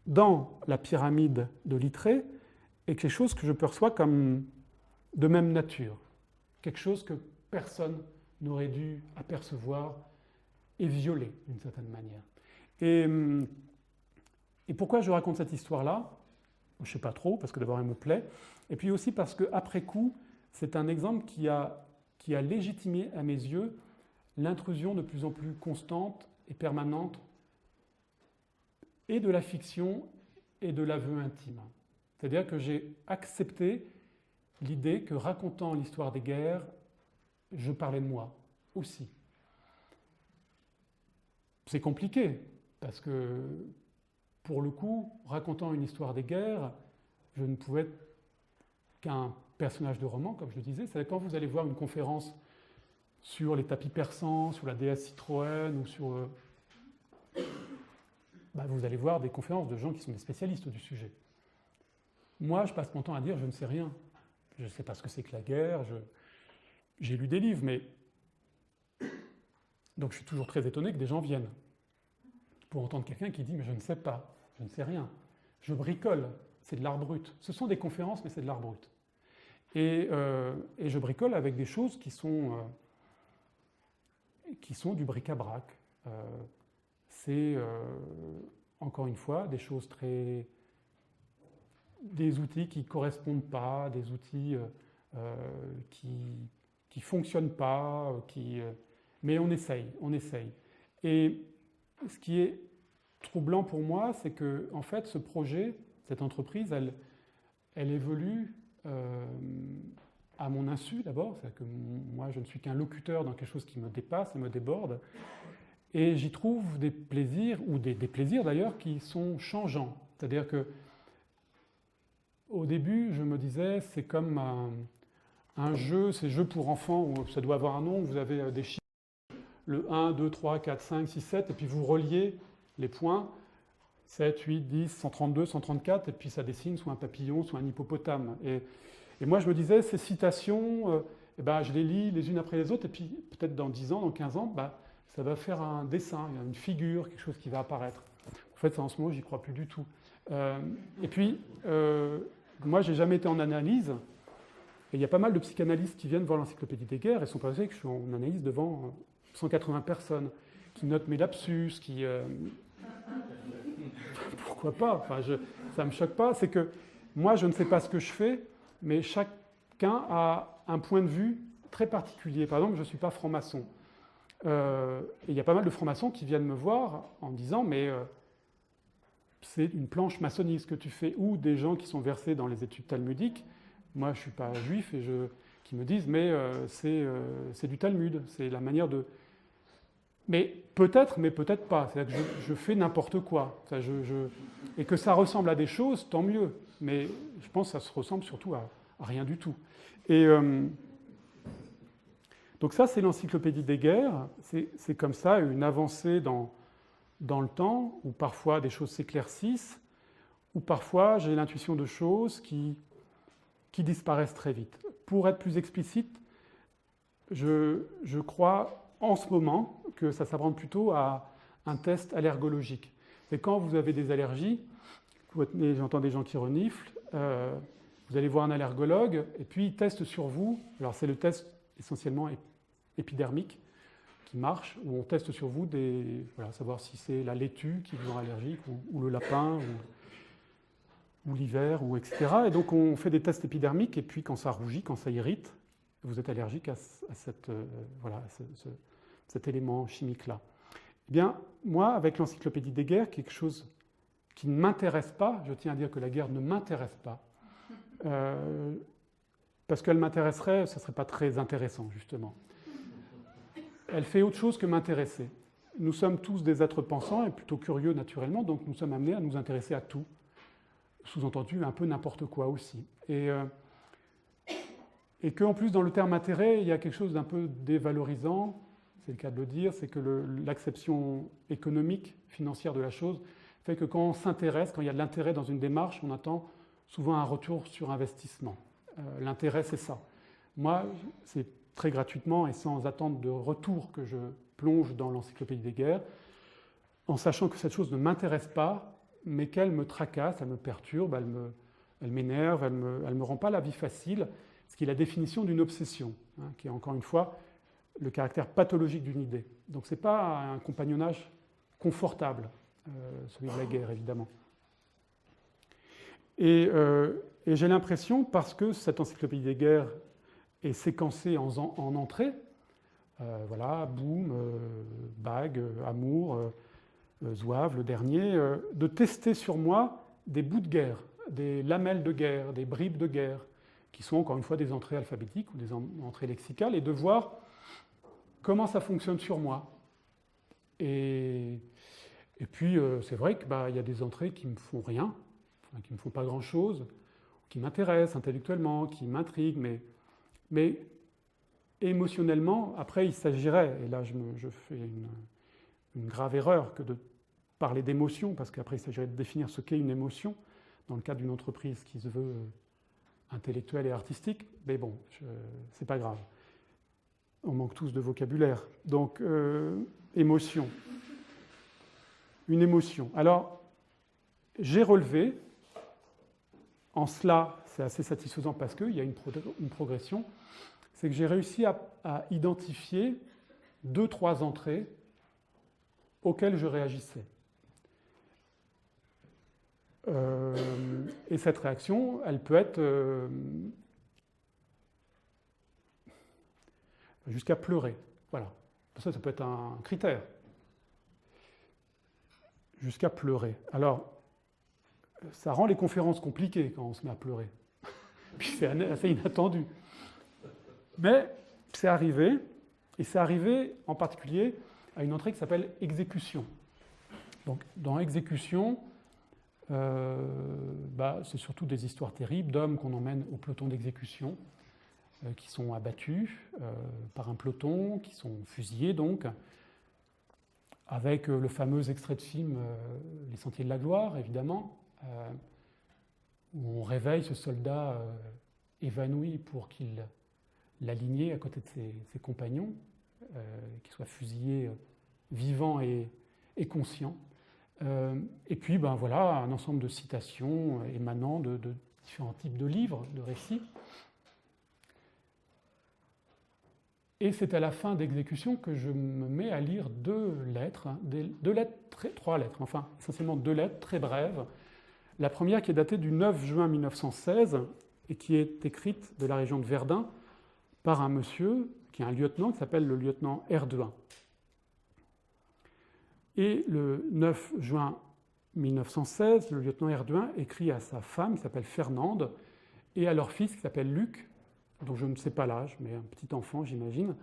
dans la pyramide de Littré est quelque chose que je perçois comme de même nature, quelque chose que personne n'aurait dû apercevoir et violer d'une certaine manière. Et pourquoi je raconte cette histoire-là? Je ne sais pas trop, parce que d'abord elle me plaît, et puis aussi parce qu'après coup, c'est un exemple qui a légitimé à mes yeux l'intrusion de plus en plus constante et permanente et de la fiction et de l'aveu intime. C'est-à-dire que j'ai accepté l'idée que racontant l'histoire des guerres, je parlais de moi aussi. C'est compliqué, parce que pour le coup, racontant une histoire des guerres, je ne pouvais être qu'un personnage de roman, comme je le disais. C'est quand vous allez voir une conférence sur les tapis persans, sur la déesse Citroën, ou sur... vous allez voir des conférences de gens qui sont des spécialistes du sujet. Moi, je passe mon temps à dire « je ne sais rien ». Je ne sais pas ce que c'est que la guerre, j'ai lu des livres, mais... Donc je suis toujours très étonné que des gens viennent pour entendre quelqu'un qui dit « mais je ne sais pas, je ne sais rien, je bricole, c'est de l'art brut ». Ce sont des conférences, mais c'est de l'art brut. Et je bricole avec des choses qui sont du bric-à-brac. C'est, encore une fois, des choses très... des outils qui ne correspondent pas, des outils qui ne fonctionnent pas, mais on essaye. Et ce qui est troublant pour moi, c'est que, en fait, ce projet, cette entreprise, elle évolue à mon insu d'abord, c'est-à-dire que moi, je ne suis qu'un locuteur dans quelque chose qui me dépasse et me déborde, et j'y trouve des plaisirs, ou des plaisirs d'ailleurs, qui sont changeants. C'est-à-dire que au début, je me disais, c'est comme un jeu, ces jeux pour enfants, où ça doit avoir un nom, vous avez des chiffres, le 1, 2, 3, 4, 5, 6, 7, et puis vous reliez les points, 7, 8, 10, 132, 134, et puis ça dessine soit un papillon, soit un hippopotame. Et moi, je me disais, ces citations, je les lis les unes après les autres, et puis peut-être dans 10 ans, dans 15 ans, ça va faire un dessin, une figure, quelque chose qui va apparaître. En fait, ça, en ce moment, j'y crois plus du tout. Et puis, moi, j'ai jamais été en analyse, et il y a pas mal de psychanalystes qui viennent voir l'Encyclopédie des guerres et sont persuadés que je suis en analyse devant 180 personnes, qui notent mes lapsus, qui... Pourquoi pas? Enfin, ça ne me choque pas. C'est que moi, je ne sais pas ce que je fais, mais chacun a un point de vue très particulier. Par exemple, je ne suis pas franc-maçon. Et il y a pas mal de francs-maçons qui viennent me voir en me disant « mais c'est une planche maçonnique ce que tu fais », ou des gens qui sont versés dans les études talmudiques. Moi, je ne suis pas juif, et qui me disent « mais c'est du Talmud, c'est la manière de... » Mais peut-être pas. C'est-à-dire que je fais n'importe quoi. Et que ça ressemble à des choses, tant mieux. Mais je pense que ça se ressemble surtout à rien du tout. Et donc ça, c'est l'Encyclopédie des guerres. C'est comme ça, une avancée dans le temps, où parfois des choses s'éclaircissent, où parfois j'ai l'intuition de choses qui disparaissent très vite. Pour être plus explicite, je crois en ce moment que ça s'apprend plutôt à un test allergologique. Et quand vous avez des allergies, j'entends des gens qui reniflent, vous allez voir un allergologue, et puis il teste sur vous, alors c'est le test essentiellement épidermique qui marche, où on teste sur vous voilà, savoir si c'est la laitue qui vous rend allergique, ou le lapin, ou l'hiver, ou etc. Et donc on fait des tests épidermiques, et puis quand ça rougit, quand ça irrite, vous êtes allergique à voilà, cet élément chimique-là. Eh bien, moi, avec l'encyclopédie des guerres, quelque chose qui ne m'intéresse pas, je tiens à dire que la guerre ne m'intéresse pas, parce qu'elle m'intéresserait, ça ne serait pas très intéressant, justement. Elle fait autre chose que m'intéresser. Nous sommes tous des êtres pensants et plutôt curieux naturellement, donc nous sommes amenés à nous intéresser à tout. Sous-entendu, un peu n'importe quoi aussi. Et qu'en plus, dans le terme intérêt, il y a quelque chose d'un peu dévalorisant, c'est le cas de le dire, c'est que l'acception économique, financière de la chose, fait que quand on s'intéresse, quand il y a de l'intérêt dans une démarche, on attend souvent un retour sur investissement. L'intérêt, c'est ça. Moi, c'est très gratuitement et sans attente de retour que je plonge dans l'encyclopédie des guerres, en sachant que cette chose ne m'intéresse pas, mais qu'elle me tracasse, elle me perturbe, elle m'énerve, elle me rend pas la vie facile, ce qui est la définition d'une obsession, hein, qui est encore une fois le caractère pathologique d'une idée. Donc ce n'est pas un compagnonnage confortable, celui de la guerre évidemment. Et j'ai l'impression, parce que cette encyclopédie des guerres est séquencée en entrées, voilà, boum, bague, amour, zouave, le dernier, de tester sur moi des bouts de guerre, des lamelles de guerre, des bribes de guerre, qui sont encore une fois des entrées alphabétiques ou des entrées lexicales, et de voir comment ça fonctionne sur moi. Et puis, c'est vrai qu'il y a des entrées qui ne me font rien, qui ne me font pas grand-chose, qui m'intéressent intellectuellement, qui m'intriguent, mais émotionnellement, après, il s'agirait, et là je fais une grave erreur que de parler d'émotion, parce qu'après, il s'agirait de définir ce qu'est une émotion, dans le cadre d'une entreprise qui se veut intellectuelle et artistique, mais bon, c'est pas grave. On manque tous de vocabulaire. Donc, émotion. Une émotion. Alors, j'ai relevé, en cela, c'est assez satisfaisant parce qu'il y a une progression, c'est que j'ai réussi à identifier 2-3 entrées auxquelles je réagissais. Et cette réaction, elle peut être jusqu'à pleurer. Voilà. Ça peut être un critère. Jusqu'à pleurer. Alors, ça rend les conférences compliquées quand on se met à pleurer. Puis c'est assez inattendu. Mais c'est arrivé, et c'est arrivé en particulier à une entrée qui s'appelle exécution. Donc, dans exécution, c'est surtout des histoires terribles d'hommes qu'on emmène au peloton d'exécution, qui sont abattus par un peloton, qui sont fusillés donc, avec le fameux extrait de film Les Sentiers de la Gloire, évidemment, où on réveille ce soldat évanoui pour qu'il l'aligné à côté de ses compagnons, qu'il soit fusillé vivant et conscient. Et puis, voilà, un ensemble de citations émanant de différents types de livres, de récits. Et c'est à la fin d'exécution que je me mets à lire 2 lettres, hein, 3 lettres, enfin essentiellement 2 lettres très brèves. La première qui est datée du 9 juin 1916 et qui est écrite de la région de Verdun par un monsieur qui est un lieutenant qui s'appelle le lieutenant Herduin. Et le 9 juin 1916, le lieutenant Herduin écrit à sa femme qui s'appelle Fernande et à leur fils qui s'appelle Luc, dont je ne sais pas l'âge, mais un petit enfant, j'imagine.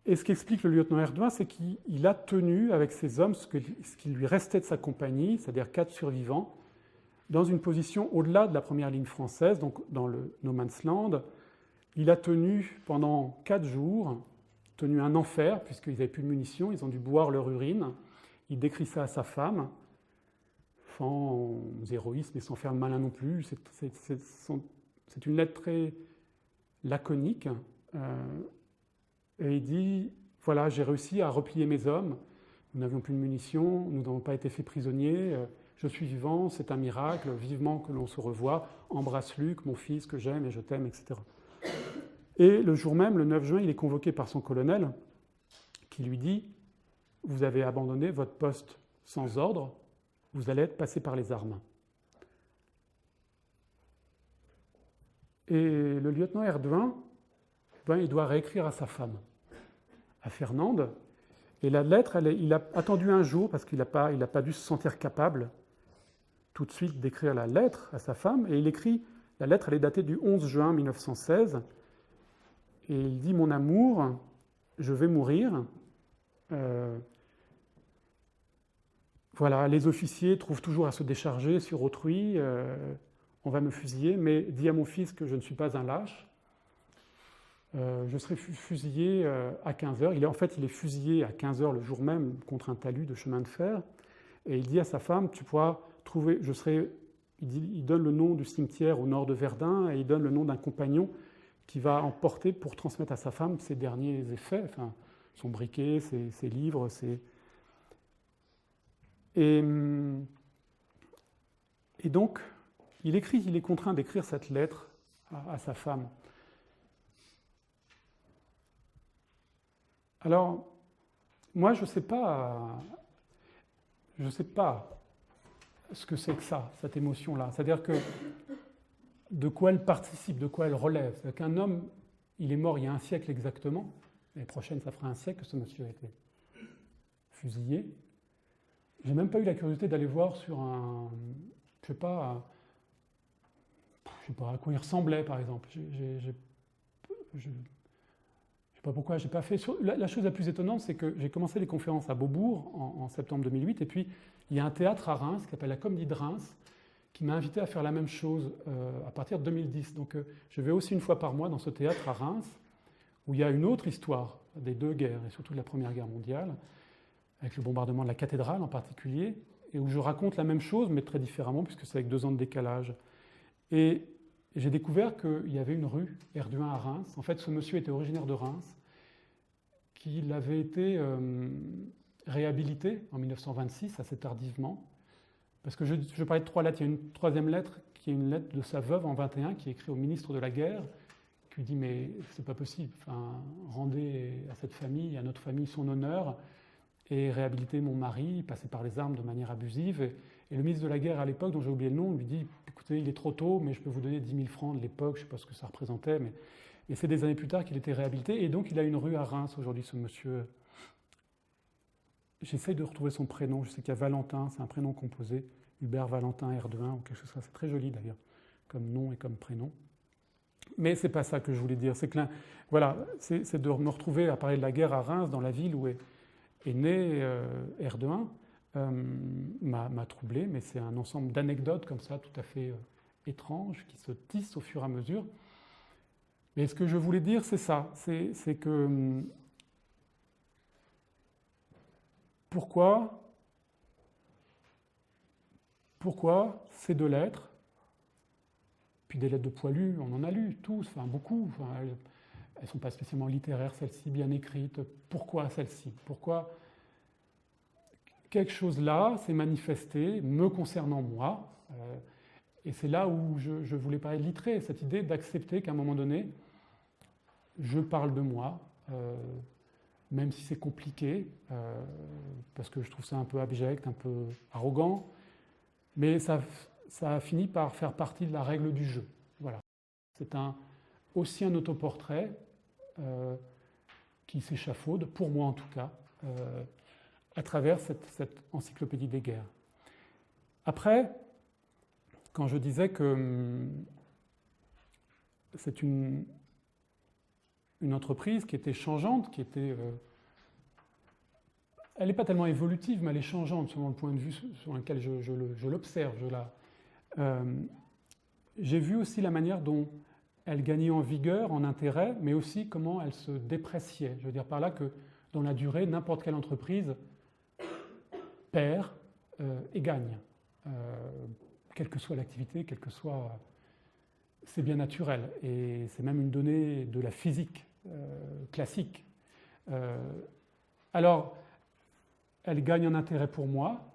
Et ce qu'explique le lieutenant Herduin, c'est qu'il a tenu avec ses hommes ce qui lui restait de sa compagnie, c'est-à-dire 4 survivants, dans une position au-delà de la première ligne française, donc dans le No Man's Land. Il a tenu pendant 4 jours, tenu un enfer, puisqu'ils n'avaient plus de munitions, ils ont dû boire leur urine. Il décrit ça à sa femme, sans héroïsme et sans faire de malin non plus. C'est une lettre très laconique, et il dit « Voilà, j'ai réussi à replier mes hommes, nous n'avions plus de munitions, nous n'avons pas été faits prisonniers, je suis vivant, c'est un miracle, vivement que l'on se revoie, embrasse Luc, mon fils que j'aime et je t'aime, etc. Et le jour même, le 9 juin, il est convoqué par son colonel qui lui dit « Vous avez abandonné votre poste sans ordre, vous allez être passé par les armes. » Et le lieutenant Herdouin, il doit réécrire à sa femme, à Fernande. Et la lettre, il a attendu un jour parce qu'il n'a pas dû se sentir capable tout de suite d'écrire la lettre à sa femme. Et il écrit, la lettre, elle est datée du 11 juin 1916. Et il dit « Mon amour, je vais mourir. Voilà, les officiers trouvent toujours à se décharger sur autrui. On va me fusiller, mais dis à mon fils que je ne suis pas un lâche. Je serai fusillé à 15h. Il est fusillé à 15h le jour même contre un talus de chemin de fer. Et il dit à sa femme, tu pourras trouver, il donne le nom du cimetière au nord de Verdun et il donne le nom d'un compagnon qui va emporter pour transmettre à sa femme ses derniers effets, enfin, son briquet, ses livres, Et donc, il est contraint d'écrire cette lettre à sa femme. Alors, moi, je ne sais pas ce que c'est que ça, cette émotion-là. C'est-à-dire que de quoi elle participe, de quoi elle relève. C'est-à-dire qu'un homme, il est mort il y a un siècle exactement. L'année prochaine, ça fera un siècle que ce monsieur a été fusillé. J'ai même pas eu la curiosité d'aller voir sur je sais pas à quoi il ressemblait, par exemple. Je sais pas pourquoi j'ai pas fait. La chose la plus étonnante, c'est que j'ai commencé les conférences à Beaubourg en septembre 2008, et puis il y a un théâtre à Reims qui s'appelle la Comédie de Reims, qui m'a invité à faire la même chose à partir de 2010. Donc je vais aussi une fois par mois dans ce théâtre à Reims, où il y a une autre histoire des deux guerres, et surtout de la Première Guerre mondiale, avec le bombardement de la cathédrale en particulier, et où je raconte la même chose, mais très différemment, puisque c'est avec 2 ans de décalage. Et j'ai découvert qu'il y avait une rue, Herdouin à Reims. En fait, ce monsieur était originaire de Reims, qu'il avait été réhabilité en 1926, assez tardivement, parce que je parlais de 3 lettres. Il y a une troisième lettre, qui est une lettre de sa veuve en 21, qui est écrite au ministre de la Guerre, qui lui dit « Mais c'est pas possible, enfin, rendez à cette famille, à notre famille, son honneur ». Et réhabiliter mon mari, passer par les armes de manière abusive. Et le ministre de la Guerre à l'époque, dont j'ai oublié le nom, lui dit « Écoutez, il est trop tôt, mais je peux vous donner 10 000 francs de l'époque, je ne sais pas ce que ça représentait. » Et c'est des années plus tard qu'il était réhabilité. Et donc il a une rue à Reims aujourd'hui, ce monsieur. J'essaye de retrouver son prénom. Je sais qu'il y a Valentin, c'est un prénom composé. Hubert Valentin Herdouin, ou quelque chose comme ça. C'est très joli d'ailleurs, comme nom et comme prénom. Mais c'est pas ça que je voulais dire. C'est que c'est de me retrouver à parler de la guerre à Reims, dans la ville où est né Herdouin, m'a troublé, mais c'est un ensemble d'anecdotes comme ça, tout à fait étranges, qui se tissent au fur et à mesure. Mais ce que je voulais dire, c'est ça, c'est que pourquoi ces 2 lettres, puis des lettres de poilus, on en a lu tous, enfin beaucoup, elles ne sont pas spécialement littéraires, celles-ci, bien écrites. Pourquoi celles-ci ? Pourquoi quelque chose là s'est manifesté, me concernant moi, et c'est là où je voulais parler de Littré, cette idée d'accepter qu'à un moment donné, je parle de moi, même si c'est compliqué, parce que je trouve ça un peu abject, un peu arrogant, mais ça a fini par faire partie de la règle du jeu. Voilà. C'est aussi un autoportrait qui s'échafaude, pour moi en tout cas, à travers cette encyclopédie des guerres. Après, quand je disais que c'est une entreprise qui était changeante, elle n'est pas tellement évolutive, mais elle est changeante selon le point de vue sur lequel je l'observe. J'ai vu aussi la manière dont elle gagnait en vigueur, en intérêt, mais aussi comment elle se dépréciait. Je veux dire par là que dans la durée, n'importe quelle entreprise perd et gagne, quelle que soit l'activité, quelle que soit... C'est bien naturel, et c'est même une donnée de la physique classique. Alors, elle gagne en intérêt pour moi,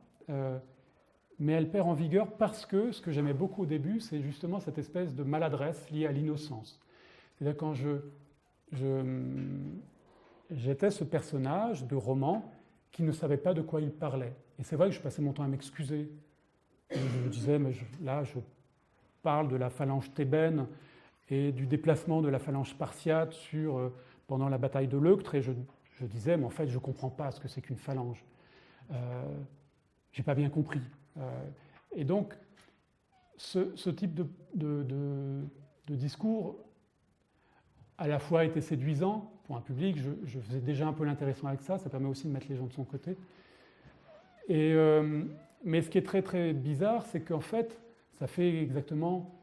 mais elle perd en vigueur parce que ce que j'aimais beaucoup au début, c'est justement cette espèce de maladresse liée à l'innocence. C'est-à-dire quand j'étais ce personnage de roman qui ne savait pas de quoi il parlait. Et c'est vrai que je passais mon temps à m'excuser. Je me disais, mais là, je parle de la phalange thébaine et du déplacement de la phalange spartiate pendant la bataille de Leuctre, et je disais, mais en fait, je ne comprends pas ce que c'est qu'une phalange. J'ai pas bien compris. Et donc, ce type de discours, à la fois était séduisant pour un public, je faisais déjà un peu l'intéressant avec ça permet aussi de mettre les gens de son côté. Mais ce qui est très très bizarre, c'est qu'en fait, ça fait exactement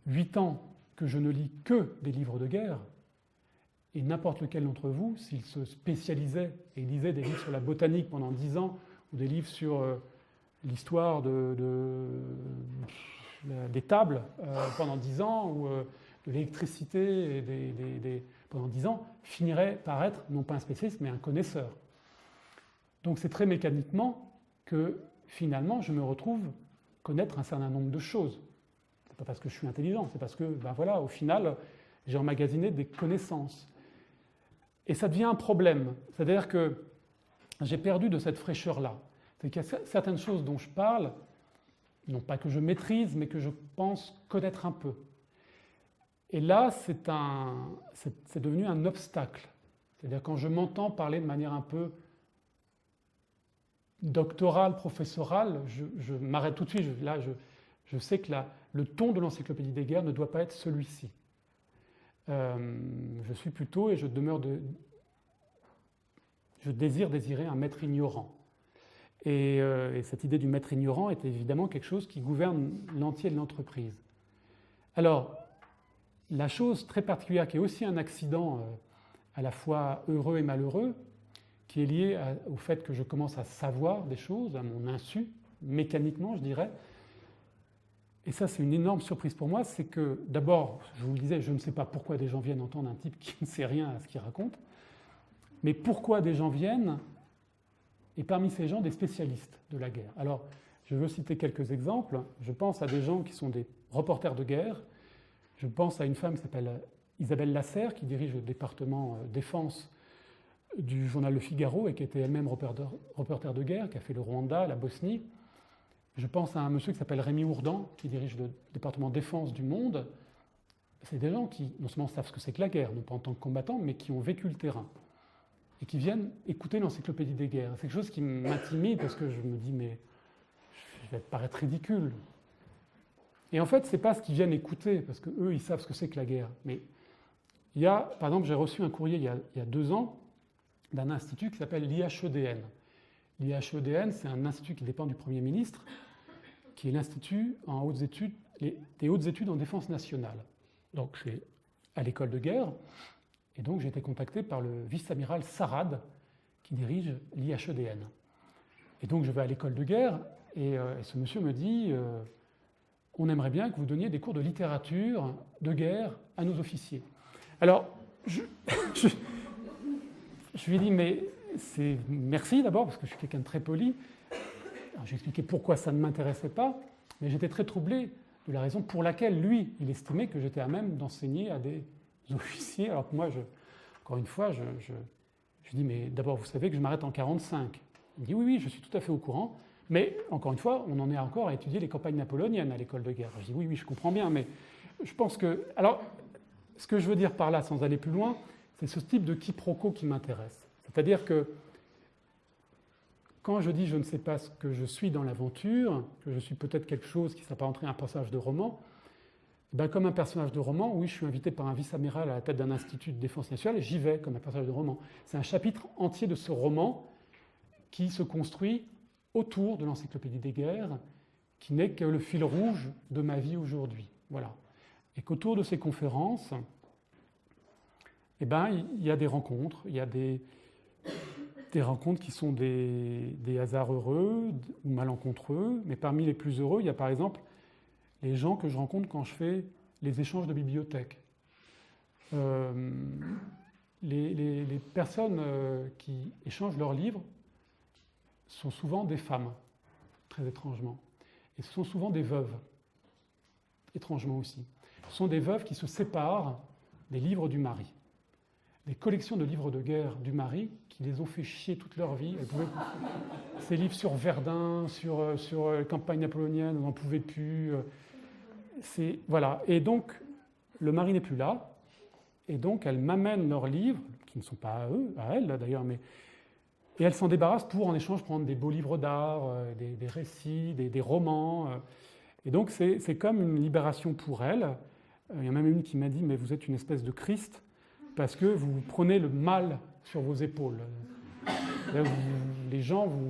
8 ans que je ne lis que des livres de guerre, et n'importe lequel d'entre vous, s'il se spécialisait et lisait des livres sur la botanique pendant 10 ans, ou des livres sur l'histoire des tables pendant 10 ans, ou de l'électricité pendant 10 ans, finirait par être, non pas un spécialiste, mais un connaisseur. Donc c'est très mécaniquement que finalement je me retrouve connaître un certain nombre de choses. C'est pas parce que je suis intelligent, c'est parce que, ben voilà, au final, j'ai emmagasiné des connaissances. Et ça devient un problème. C'est-à-dire que j'ai perdu de cette fraîcheur-là. C'est qu'il y a certaines choses dont je parle, non pas que je maîtrise, mais que je pense connaître un peu. Et là, c'est devenu un obstacle. C'est-à-dire quand je m'entends parler de manière un peu doctorale, professorale, je m'arrête tout de suite. Je sais que le ton de l'encyclopédie des guerres ne doit pas être celui-ci. Je suis plutôt, et je désire désirer un maître ignorant. Et cette idée du maître ignorant est évidemment quelque chose qui gouverne l'entier de l'entreprise. Alors, la chose très particulière, qui est aussi un accident à la fois heureux et malheureux, qui est lié au fait que je commence à savoir des choses, à mon insu, mécaniquement je dirais, et ça c'est une énorme surprise pour moi, c'est que d'abord, je vous le disais, je ne sais pas pourquoi des gens viennent entendre un type qui ne sait rien à ce qu'il raconte, mais pourquoi des gens viennent, et parmi ces gens des spécialistes de la guerre. Alors, je veux citer quelques exemples. Je pense à des gens qui sont des reporters de guerre. Je pense à une femme qui s'appelle Isabelle Lasserre, qui dirige le département défense du journal Le Figaro et qui était elle-même reporter de guerre, qui a fait le Rwanda, la Bosnie. Je pense à un monsieur qui s'appelle Rémi Ourdan, qui dirige le département défense du Monde. C'est des gens qui, non seulement savent ce que c'est que la guerre, non pas en tant que combattants, mais qui ont vécu le terrain et qui viennent écouter l'encyclopédie des guerres. C'est quelque chose qui m'intimide parce que je me dis, mais je vais paraître ridicule. Et en fait, c'est pas ce qu'ils viennent écouter, parce qu'eux, ils savent ce que c'est que la guerre. Mais il y a, par exemple, j'ai reçu un courrier il y a 2 ans d'un institut qui s'appelle l'IHEDN. L'IHEDN, c'est un institut qui dépend du Premier ministre, qui est l'Institut en hautes études, des hautes études en défense nationale. Donc c'est à l'école de guerre. Et donc j'ai été contacté par le vice-amiral Sarad, qui dirige l'IHEDN. Et donc je vais à l'école de guerre, et ce monsieur me dit on aimerait bien que vous donniez des cours de littérature de guerre à nos officiers. Alors, je lui ai dit, mais merci d'abord, parce que je suis quelqu'un de très poli. J'ai expliqué pourquoi ça ne m'intéressait pas, mais j'étais très troublé de la raison pour laquelle lui, il estimait que j'étais à même d'enseigner à des officiers, alors que moi, encore une fois, je dis, mais d'abord, vous savez que je m'arrête en 1945. Il me dit, oui, je suis tout à fait au courant, mais encore une fois, on en est encore à étudier les campagnes napoléoniennes à l'école de guerre. Je dis, oui, je comprends bien, mais je pense que... Alors, ce que je veux dire par là, sans aller plus loin, c'est ce type de quiproquo qui m'intéresse. C'est-à-dire que quand je dis je ne sais pas ce que je suis dans l'aventure, que je suis peut-être quelque chose qui s'apparenterait à un personnage de roman, ben comme un personnage de roman, oui, je suis invité par un vice-amiral à la tête d'un institut de défense nationale et j'y vais comme un personnage de roman. C'est un chapitre entier de ce roman qui se construit autour de l'encyclopédie des guerres, qui n'est que le fil rouge de ma vie aujourd'hui. Voilà. Et qu'autour de ces conférences, eh ben, il y a des rencontres, il y a des rencontres qui sont des hasards heureux ou malencontreux, mais parmi les plus heureux, il y a par exemple les gens que je rencontre quand je fais les échanges de bibliothèque. Les personnes qui échangent leurs livres sont souvent des femmes. très étrangement. Et ce sont souvent des veuves, étrangement aussi. Ce sont des veuves qui se séparent des livres du mari. Des collections de livres de guerre du mari qui les ont fait chier toute leur vie. Ces livres sur Verdun, sur la campagne napoléonienne, on n'en pouvait plus. Voilà. Et donc, le mari n'est plus là. Et donc, elles m'amènent leurs livres, qui ne sont pas à eux, à elles d'ailleurs, et elles s'en débarrassent pour, en échange, prendre des beaux livres d'art, des récits, des romans. Et donc, c'est comme une libération pour elles. Il y a même une qui m'a dit, mais vous êtes une espèce de Christ, parce que vous prenez le mal sur vos épaules. Là, les gens vous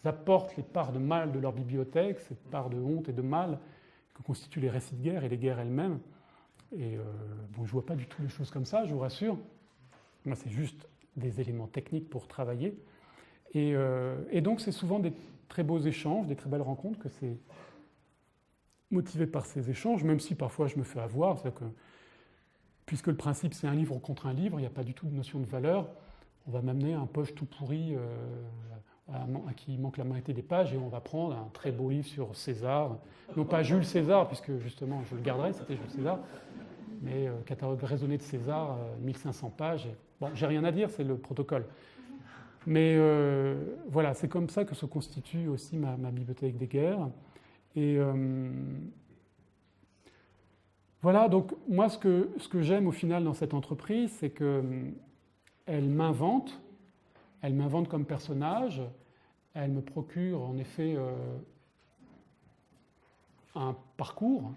apportent les parts de mal de leur bibliothèque, ces parts de honte et de mal que constituent les récits de guerre et les guerres elles-mêmes. Et bon, je ne vois pas du tout les choses comme ça, je vous rassure. Moi, c'est juste des éléments techniques pour travailler. Et donc, c'est souvent des très beaux échanges, des très belles rencontres, que c'est motivé par ces échanges, même si parfois je me fais avoir. C'est-à-dire que, puisque le principe c'est un livre contre un livre, il n'y a pas du tout de notion de valeur, on va m'amener un poche tout pourri à qui manque la moitié des pages et on va prendre un très beau livre sur César, non pas Jules César, puisque justement je le garderai, c'était Jules César, mais catalogue raisonné de César, 1500 pages. Bon, j'ai rien à dire, c'est le protocole. Mais voilà, c'est comme ça que se constitue aussi ma bibliothèque des guerres. Et voilà, donc moi ce que j'aime au final dans cette entreprise, c'est qu'elle m'invente comme personnage, elle me procure en effet un parcours.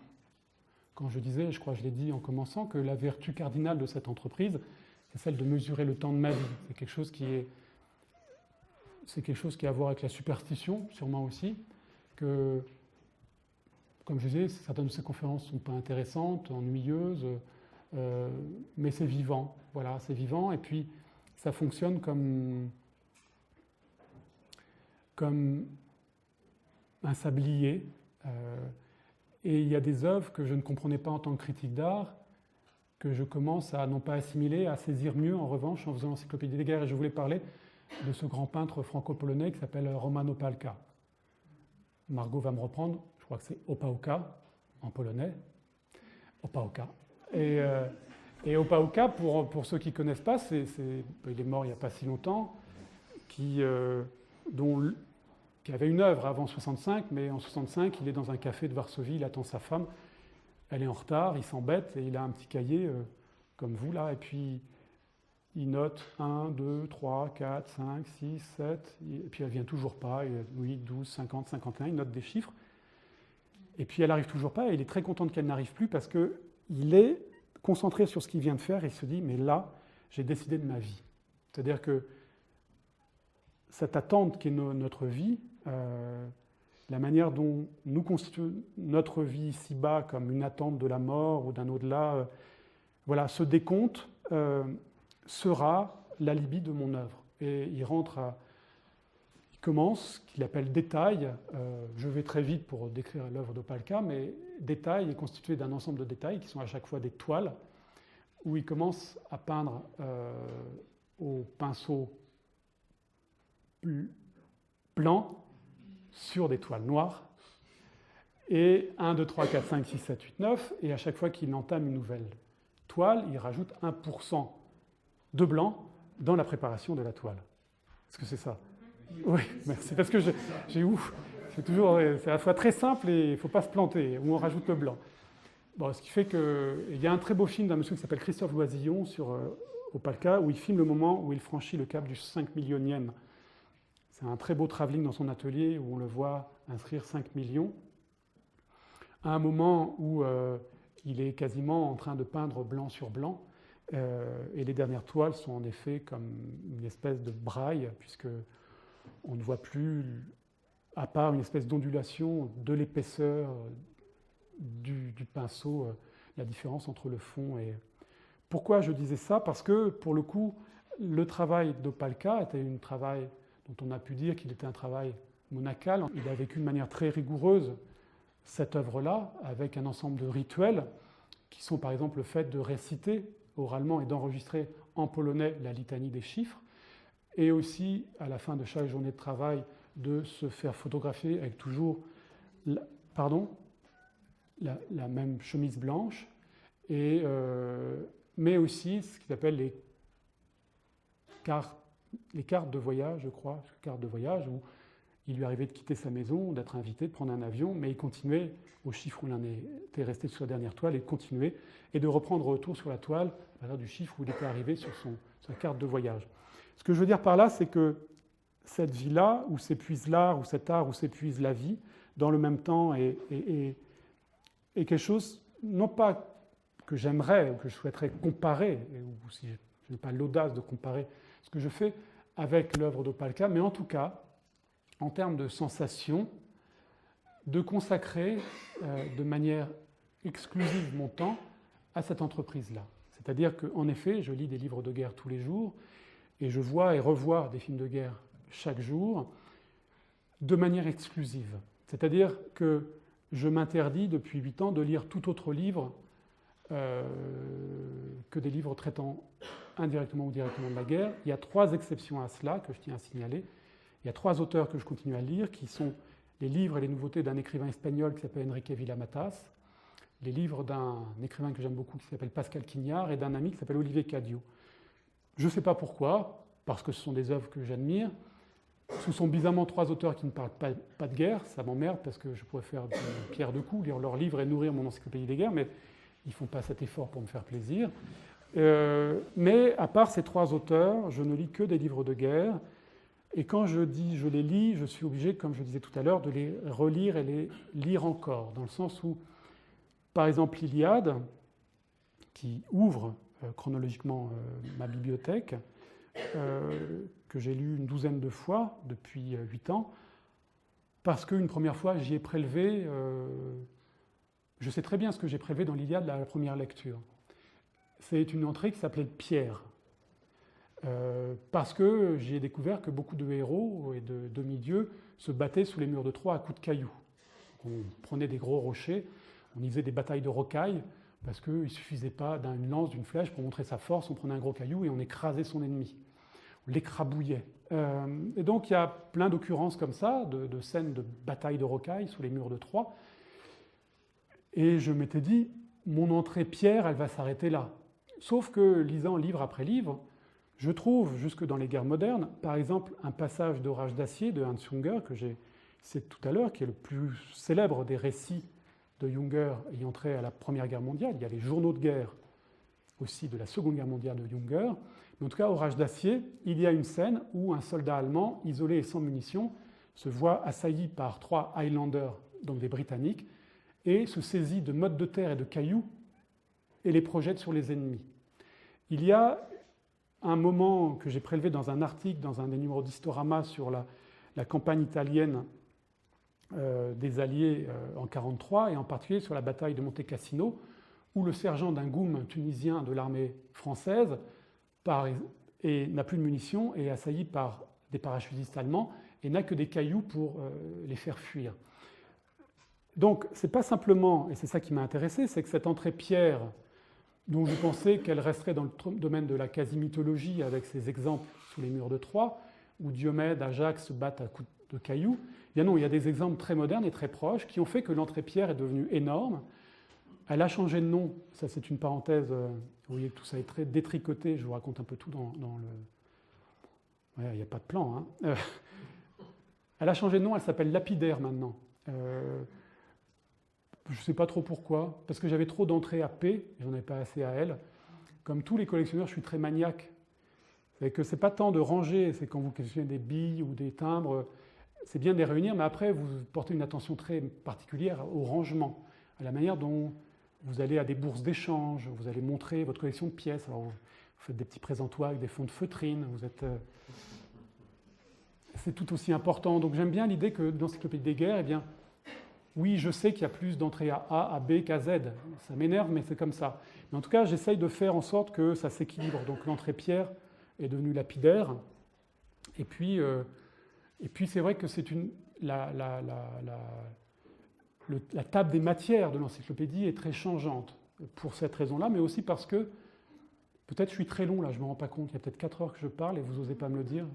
Quand je disais, je crois que je l'ai dit en commençant, que la vertu cardinale de cette entreprise, c'est celle de mesurer le temps de ma vie. C'est quelque chose qui a à voir avec la superstition, sûrement aussi, que, comme je disais, certaines de ces conférences ne sont pas intéressantes, ennuyeuses, mais c'est vivant. Voilà, c'est vivant, et puis ça fonctionne comme un sablier. Et il y a des œuvres que je ne comprenais pas en tant que critique d'art, que je commence à non pas assimiler, à saisir mieux en revanche en faisant l'encyclopédie des guerres. Et je voulais parler de ce grand peintre franco-polonais qui s'appelle Roman Opałka. Margot va me reprendre, je crois que c'est Opałka en polonais. Opałka. Et Opałka, pour ceux qui ne connaissent pas, il est mort il n'y a pas si longtemps, qui avait une œuvre avant 65, mais en 65, il est dans un café de Varsovie, il attend sa femme, elle est en retard, il s'embête et il a un petit cahier comme vous là, et puis il note 1, 2, 3, 4, 5, 6, 7, et puis elle ne vient toujours pas, 8, 12, 50, 51, il note des chiffres, et puis elle n'arrive toujours pas, et il est très content qu'elle n'arrive plus parce qu'il est concentré sur ce qu'il vient de faire et il se dit, mais là, j'ai décidé de ma vie. C'est-à-dire que cette attente qui est notre vie, la manière dont nous constituons notre vie ici-bas comme une attente de la mort ou d'un au-delà, voilà, ce décompte sera l'alibi de mon œuvre. Et il commence, ce qu'il appelle détail. Je vais très vite pour décrire l'œuvre d'Opałka, mais détail est constitué d'un ensemble de détails qui sont à chaque fois des toiles, où il commence à peindre au pinceau blanc sur des toiles noires, et 1, 2, 3, 4, 5, 6, 7, 8, 9, et à chaque fois qu'il entame une nouvelle toile, il rajoute 1% de blanc dans la préparation de la toile. Est-ce que c'est ça? Oui, merci, parce que j'ai ouf. C'est à la fois très simple et il ne faut pas se planter, où on rajoute le blanc. Bon, ce qui fait qu'il y a un très beau film d'un monsieur qui s'appelle Christophe Loisillon sur Opałka, où il filme le moment où il franchit le cap du 5 millionième. C'est un très beau travelling dans son atelier où on le voit inscrire 5 millions. À un moment où il est quasiment en train de peindre blanc sur blanc, et les dernières toiles sont en effet comme une espèce de braille, puisque on ne voit plus, à part une espèce d'ondulation de l'épaisseur du pinceau, la différence entre le fond et... Pourquoi je disais ça? Parce que, pour le coup, le travail d'Opałka était un travail dont on a pu dire qu'il était un travail monacal. Il a vécu de manière très rigoureuse cette œuvre-là, avec un ensemble de rituels, qui sont par exemple le fait de réciter oralement et d'enregistrer en polonais la litanie des chiffres, et aussi, à la fin de chaque journée de travail, de se faire photographier avec toujours la même chemise blanche, mais aussi ce qu'ils appellent les cartes de voyage, je crois, cartes de voyage, où il lui arrivait de quitter sa maison, d'être invité, de prendre un avion, mais il continuait au chiffre où il en était resté sur la dernière toile, et de continuer, et de reprendre retour sur la toile à partir du chiffre où il était arrivé sur sa carte de voyage. Ce que je veux dire par là, c'est que cette vie-là, où s'épuise l'art, ou cet art, où s'épuise la vie, dans le même temps, est quelque chose, non pas que j'aimerais, ou que je souhaiterais comparer, ou si je n'ai pas l'audace de comparer ce que je fais avec l'œuvre d'Opalka, mais en tout cas, en termes de sensation, de consacrer de manière exclusive mon temps à cette entreprise-là. C'est-à-dire qu'en effet, je lis des livres de guerre tous les jours, et je vois et revois des films de guerre chaque jour, de manière exclusive. C'est-à-dire que je m'interdis depuis 8 ans de lire tout autre livre que des livres traitant indirectement ou directement de la guerre. Il y a 3 exceptions à cela que je tiens à signaler. Il y a 3 auteurs que je continue à lire, qui sont les livres et les nouveautés d'un écrivain espagnol qui s'appelle Enrique Villamatas, les livres d'un écrivain que j'aime beaucoup qui s'appelle Pascal Quignard, et d'un ami qui s'appelle Olivier Cadio. Je ne sais pas pourquoi, parce que ce sont des œuvres que j'admire. Ce sont bizarrement 3 auteurs qui ne parlent pas de guerre, ça m'emmerde parce que je pourrais faire une pierre deux coups, lire leurs livres et nourrir mon encyclopédie des guerres, mais ils ne font pas cet effort pour me faire plaisir. Mais à part ces 3 auteurs, je ne lis que des livres de guerre. Et quand je dis je les lis, je suis obligé, comme je disais tout à l'heure, de les relire et les lire encore, dans le sens où, par exemple, l'Iliade, qui ouvre chronologiquement ma bibliothèque, que j'ai lu une 12aine de fois depuis 8 ans, parce qu'une première fois, j'y ai prélevé, je sais très bien ce que j'ai prélevé dans l'Iliade à la première lecture. C'est une entrée qui s'appelait Pierre. Parce que j'ai découvert que beaucoup de héros et de demi-dieux se battaient sous les murs de Troie à coups de cailloux. On prenait des gros rochers, on y faisait des batailles de rocailles, parce qu'il ne suffisait pas d'une lance, d'une flèche pour montrer sa force, on prenait un gros caillou et on écrasait son ennemi, on l'écrabouillait. Et donc il y a plein d'occurrences comme ça, de scènes de batailles de rocailles sous les murs de Troie. Et je m'étais dit, mon entrée Pierre, elle va s'arrêter là. Sauf que, lisant livre après livre, je trouve, jusque dans les guerres modernes, par exemple, un passage d'Orage d'acier de Hans Junger, que j'ai cité tout à l'heure, qui est le plus célèbre des récits de Junger ayant trait à la Première Guerre mondiale. Il y a les journaux de guerre aussi de la Seconde Guerre mondiale de Junger. Mais en tout cas, Orage d'acier, il y a une scène où un soldat allemand, isolé et sans munitions, se voit assailli par 3 Highlanders, donc des Britanniques, et se saisit de mottes de terre et de cailloux et les projette sur les ennemis. Il y a un moment que j'ai prélevé dans un article, dans un des numéros d'Historama sur la campagne italienne des Alliés en 1943, et en particulier sur la bataille de Monte Cassino, où le sergent d'un GOUM tunisien de l'armée française n'a plus de munitions et est assailli par des parachutistes allemands et n'a que des cailloux pour les faire fuir. Donc, c'est pas simplement, et c'est ça qui m'a intéressé, c'est que cette entrée Pierre, dont je pensais qu'elle resterait dans le domaine de la quasi-mythologie avec ses exemples sous les murs de Troie, où Diomède, Ajax se battent à coups de cailloux, eh bien non, il y a des exemples très modernes et très proches qui ont fait que l'entrée Pierre est devenue énorme. Elle a changé de nom, ça c'est une parenthèse, vous voyez que tout ça est très détricoté, je vous raconte un peu tout dans le... Ouais, il n'y a pas de plan, hein. Elle a changé de nom, elle s'appelle Lapidaire maintenant. Je ne sais pas trop pourquoi, parce que j'avais trop d'entrées à P, et j'en avais pas assez à L. Comme tous les collectionneurs, je suis très maniaque. C'est que c'est pas tant de ranger, c'est quand vous collectionnez des billes ou des timbres, c'est bien de les réunir, mais après vous portez une attention très particulière au rangement, à la manière dont vous allez à des bourses d'échange, vous allez montrer votre collection de pièces. Alors vous faites des petits présentoirs avec des fonds de feutrine, c'est tout aussi important. Donc j'aime bien l'idée que dans l'Encyclopédie des guerres, eh bien, oui, je sais qu'il y a plus d'entrées à A, à B qu'à Z. Ça m'énerve, mais c'est comme ça. Mais en tout cas, j'essaye de faire en sorte que ça s'équilibre. Donc l'entrée Pierre est devenue Lapidaire. Et puis c'est vrai que c'est la table des matières de l'encyclopédie est très changeante pour cette raison-là, mais aussi parce que, peut-être je suis très long là, je ne me rends pas compte, il y a peut-être 4 heures que je parle et vous n'osez pas me le dire.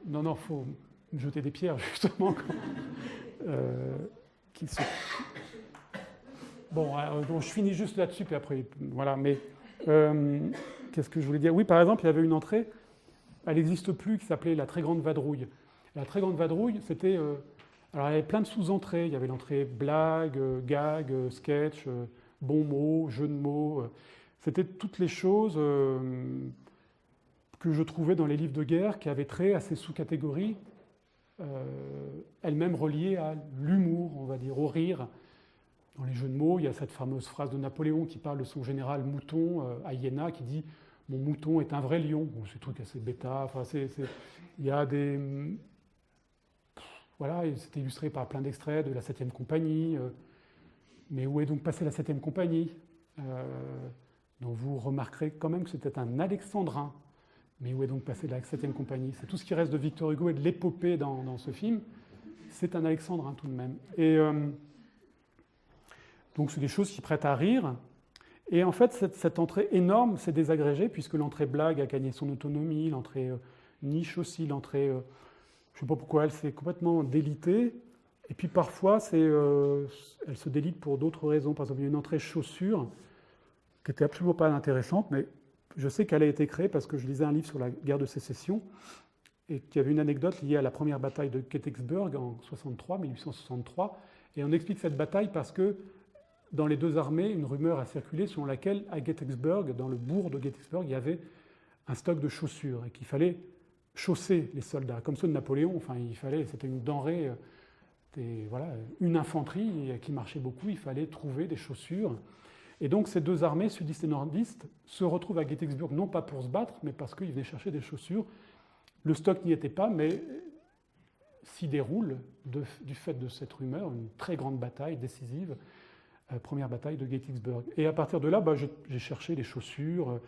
Non, me jeter des pierres, justement. Qu'il se... Bon, je finis juste là-dessus, puis après, voilà, mais qu'est-ce que je voulais dire? Oui, par exemple, il y avait une entrée, elle n'existe plus, qui s'appelait la Très Grande Vadrouille. La Très Grande Vadrouille, c'était... alors, il y avait plein de sous-entrées. Il y avait l'entrée blague, gag, sketch, bons mots, jeux de mots. C'était toutes les choses que je trouvais dans les livres de guerre qui avaient trait à ces sous-catégories, elles-mêmes reliées à l'humour, on va dire, au rire. Dans les jeux de mots, il y a cette fameuse phrase de Napoléon qui parle de son général Mouton à Iéna, qui dit « Mon mouton est un vrai lion ». Bon, c'est un truc assez bêta. Enfin, il y a des... Voilà, c'était illustré par plein d'extraits de la 7e compagnie. Mais où est donc passée la 7e compagnie Donc vous remarquerez quand même que c'était un alexandrin. Mais où est donc passée la 7e compagnie? C'est tout ce qui reste de Victor Hugo et de l'épopée dans ce film. C'est un alexandrin tout de même. Et donc c'est des choses qui prêtent à rire. Et en fait, cette entrée énorme s'est désagrégée, puisque l'entrée blague a gagné son autonomie, l'entrée niche aussi, l'entrée... je ne sais pas pourquoi elle s'est complètement délitée. Et puis parfois, elle se délite pour d'autres raisons. Par exemple, il y a une entrée chaussure qui n'était absolument pas intéressante, mais je sais qu'elle a été créée parce que je lisais un livre sur la guerre de sécession et qu'il y avait une anecdote liée à la première bataille de Gettysburg en 1863. Et on explique cette bataille parce que dans les deux armées, une rumeur a circulé selon laquelle à Gettysburg, dans le bourg de Gettysburg, il y avait un stock de chaussures et qu'il fallait chausser les soldats, comme ceux de Napoléon. Enfin, c'était une denrée, une infanterie qui marchait beaucoup. Il fallait trouver des chaussures. Et donc, ces deux armées, sudistes et nordistes, se retrouvent à Gettysburg, non pas pour se battre, mais parce qu'ils venaient chercher des chaussures. Le stock n'y était pas, mais s'y déroule, du fait de cette rumeur, une très grande bataille décisive, première bataille de Gettysburg. Et à partir de là, j'ai cherché les chaussures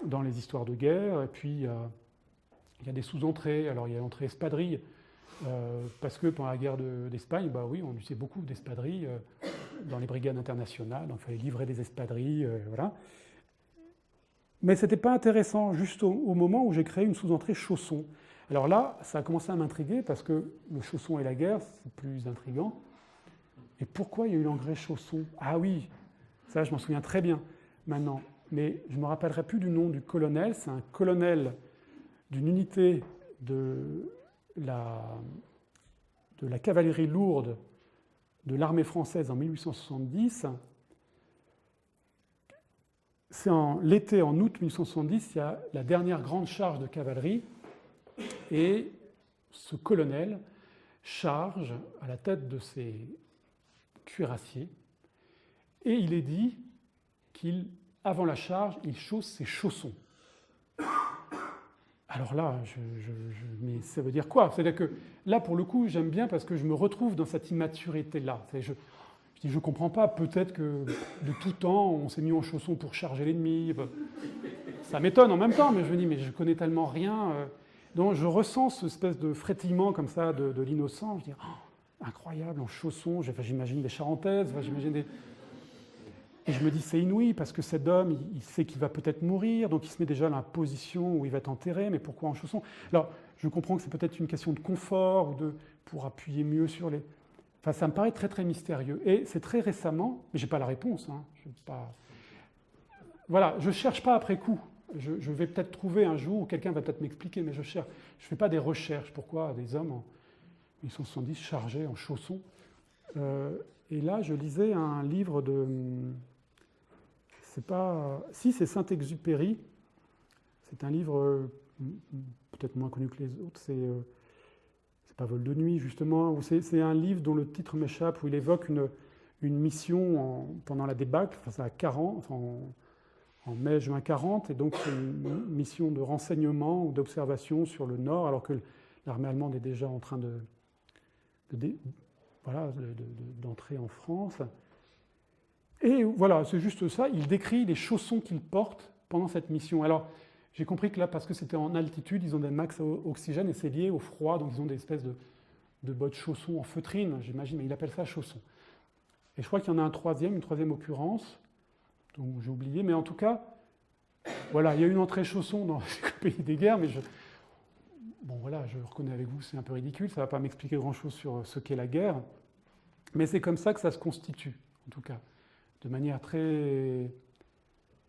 dans les histoires de guerre, et puis il y a des sous-entrées. Alors, il y a l'entrée espadrille, parce que pendant la guerre d'Espagne, oui, on utilisait beaucoup d'espadrilles dans les brigades internationales. Il fallait livrer des espadrilles, voilà. Mais ce n'était pas intéressant, juste au moment où j'ai créé une sous-entrée chausson. Alors là, ça a commencé à m'intriguer, parce que le chausson et la guerre, c'est plus intriguant. Et pourquoi il y a eu l'engrais chausson? Ah oui, ça je m'en souviens très bien maintenant. Mais je ne me rappellerai plus du nom du colonel. C'est un colonel d'une unité de la cavalerie lourde de l'armée française en 1870. C'est l'été, en août 1870, il y a la dernière grande charge de cavalerie. Et ce colonel charge à la tête de ses cuirassiers. Et il est dit qu'avant la charge, il chausse ses chaussons. Alors là, mais ça veut dire quoi? C'est-à-dire que là, pour le coup, j'aime bien parce que je me retrouve dans cette immaturité-là. Je dis, je ne comprends pas, peut-être que de tout temps, on s'est mis en chaussons pour charger l'ennemi. Ça m'étonne en même temps, mais je me dis, mais je connais tellement rien. Donc je ressens cette espèce de frétillement comme ça de l'innocent. Je dis, oh, incroyable, en chaussons. J'imagine des charentaises, j'imagine des... Et je me dis, c'est inouï, parce que cet homme, il sait qu'il va peut-être mourir, donc il se met déjà dans la position où il va être enterré, mais pourquoi en chaussons? Alors, je comprends que c'est peut-être une question de confort, ou pour appuyer mieux sur les... Enfin, ça me paraît très, très mystérieux. Et c'est très récemment, mais je n'ai pas la réponse, Voilà, je ne cherche pas après coup. Je vais peut-être trouver un jour où quelqu'un va peut-être m'expliquer, mais je ne fais pas des recherches. Pourquoi des hommes en 1870 chargés en chaussons? Et là, je lisais un livre de... c'est Saint-Exupéry. C'est un livre peut-être moins connu que les autres. C'est pas Vol de nuit, justement. C'est un livre dont le titre m'échappe, où il évoque une mission pendant la débâcle, enfin, à 40, en mai-juin 40, et donc c'est une mission de renseignement ou d'observation sur le nord, alors que l'armée allemande est déjà en train d'entrer en France. Et voilà, c'est juste ça, il décrit les chaussons qu'il porte pendant cette mission. Alors, j'ai compris que là, parce que c'était en altitude, ils ont des max oxygène et c'est lié au froid, donc ils ont des espèces de bottes chaussons en feutrine, j'imagine, mais il appelle ça chaussons. Et je crois qu'il y en a une troisième occurrence, dont j'ai oublié, mais en tout cas, voilà, il y a une entrée chausson dans l'Encyclopédie des guerres, mais bon voilà, je reconnais avec vous, c'est un peu ridicule, ça ne va pas m'expliquer grand-chose sur ce qu'est la guerre, mais c'est comme ça que ça se constitue, en tout cas, de manière très,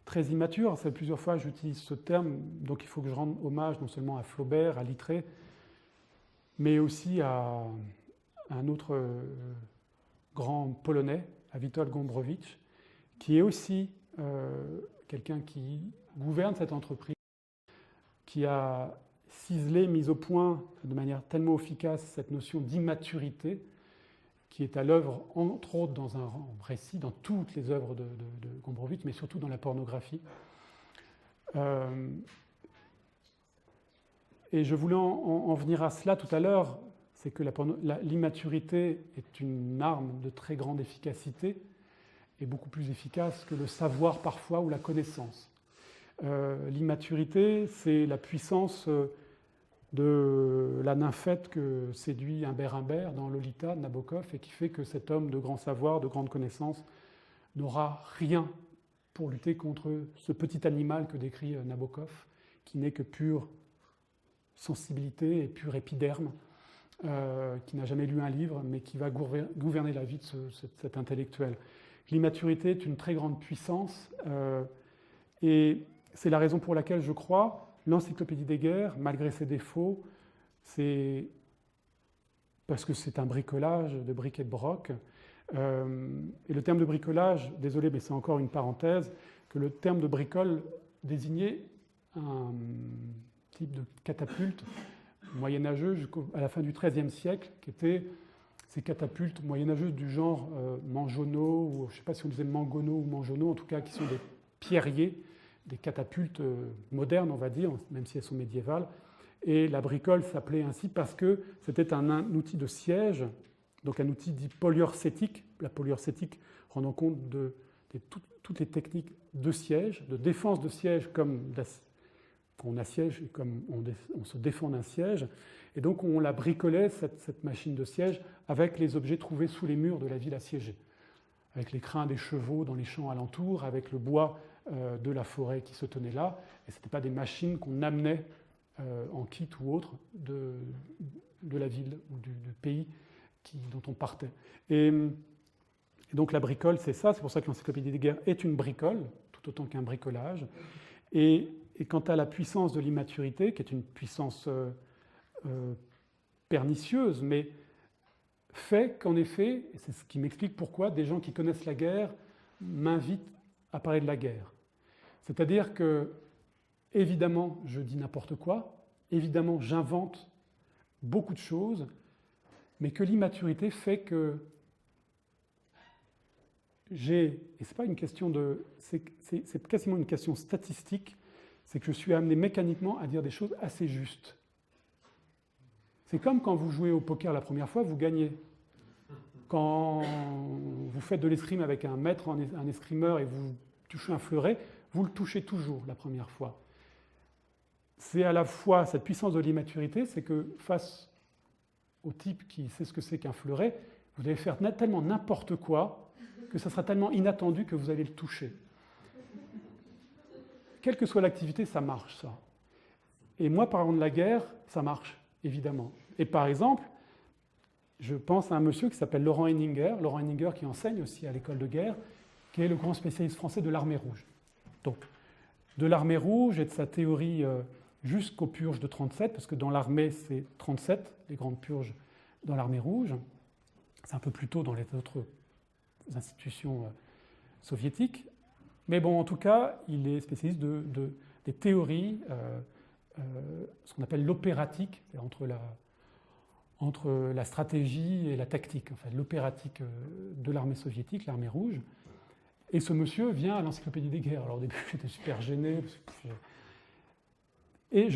très immature. C'est plusieurs fois que j'utilise ce terme, donc il faut que je rende hommage non seulement à Flaubert, à Littré, mais aussi à un autre grand polonais, à Witold Gombrowicz, qui est aussi quelqu'un qui gouverne cette entreprise, qui a ciselé, mis au point de manière tellement efficace cette notion d'immaturité, qui est à l'œuvre, entre autres, dans un récit, dans toutes les œuvres de Gombrowicz, mais surtout dans la pornographie. Et je voulais en venir à cela tout à l'heure, c'est que l'immaturité est une arme de très grande efficacité, et beaucoup plus efficace que le savoir parfois ou la connaissance. L'immaturité, c'est la puissance de la nymphette que séduit Humbert dans Lolita de Nabokov et qui fait que cet homme de grand savoir, de grande connaissance, n'aura rien pour lutter contre ce petit animal que décrit Nabokov, qui n'est que pure sensibilité et pur épiderme, qui n'a jamais lu un livre, mais qui va gouverner la vie de cet intellectuel. L'immaturité est une très grande puissance, et c'est la raison pour laquelle je crois l'Encyclopédie des guerres, malgré ses défauts, c'est parce que c'est un bricolage de bric et de broc. Et le terme de bricolage, désolé, mais c'est encore une parenthèse, que le terme de bricole désignait un type de catapulte moyenâgeux jusqu'à la fin du XIIIe siècle, qui étaient ces catapultes moyenâgeuses du genre Manjonneau, ou je ne sais pas si on disait Mangonneau ou Manjonneau, en tout cas qui sont des pierriers, des catapultes modernes, on va dire, même si elles sont médiévales. Et la bricole s'appelait ainsi parce que c'était un outil de siège, donc un outil dit polyurcétique, la polyurcétique rendant compte de toutes les techniques de siège, de défense de siège comme on assiège et comme on se défend d'un siège. Et donc on la bricolait, cette machine de siège, avec les objets trouvés sous les murs de la ville assiégée, avec les crins des chevaux dans les champs alentours, avec le bois de la forêt qui se tenait là. Et ce n'étaient pas des machines qu'on amenait en kit ou autre de la ville ou du pays dont on partait. Et donc la bricole, c'est ça, c'est pour ça que l'Encyclopédie des guerres est une bricole, tout autant qu'un bricolage. Et quant à la puissance de l'immaturité, qui est une puissance pernicieuse, mais fait qu'en effet, et c'est ce qui m'explique pourquoi des gens qui connaissent la guerre m'invitent à parler de la guerre. C'est-à-dire que, évidemment, je dis n'importe quoi, évidemment, j'invente beaucoup de choses, mais que l'immaturité fait que et c'est pas une question c'est quasiment une question statistique, c'est que je suis amené mécaniquement à dire des choses assez justes. C'est comme quand vous jouez au poker la première fois, vous gagnez. Quand vous faites de l'escrime avec un maître, un escrimeur, et vous touchez un fleuret, vous le touchez toujours la première fois. C'est à la fois cette puissance de l'immaturité, c'est que face au type qui sait ce que c'est qu'un fleuret, vous allez faire tellement n'importe quoi que ça sera tellement inattendu que vous allez le toucher. Quelle que soit l'activité, ça marche, ça. Et moi, parlant de la guerre, ça marche, évidemment. Et par exemple, je pense à un monsieur qui s'appelle Laurent Henninger qui enseigne aussi à l'école de guerre, qui est le grand spécialiste français de l'armée rouge. Donc, de l'armée rouge et de sa théorie jusqu'aux purges de 37, parce que dans l'armée, c'est 37, les grandes purges dans l'armée rouge. C'est un peu plus tôt dans les autres institutions soviétiques. Mais bon, en tout cas, il est spécialiste des théories, ce qu'on appelle l'opératique, entre la stratégie et la tactique, enfin l'opératique de l'armée soviétique, l'armée rouge. Et ce monsieur vient à l'Encyclopédie des guerres. Alors au début, j'étais super gêné. Et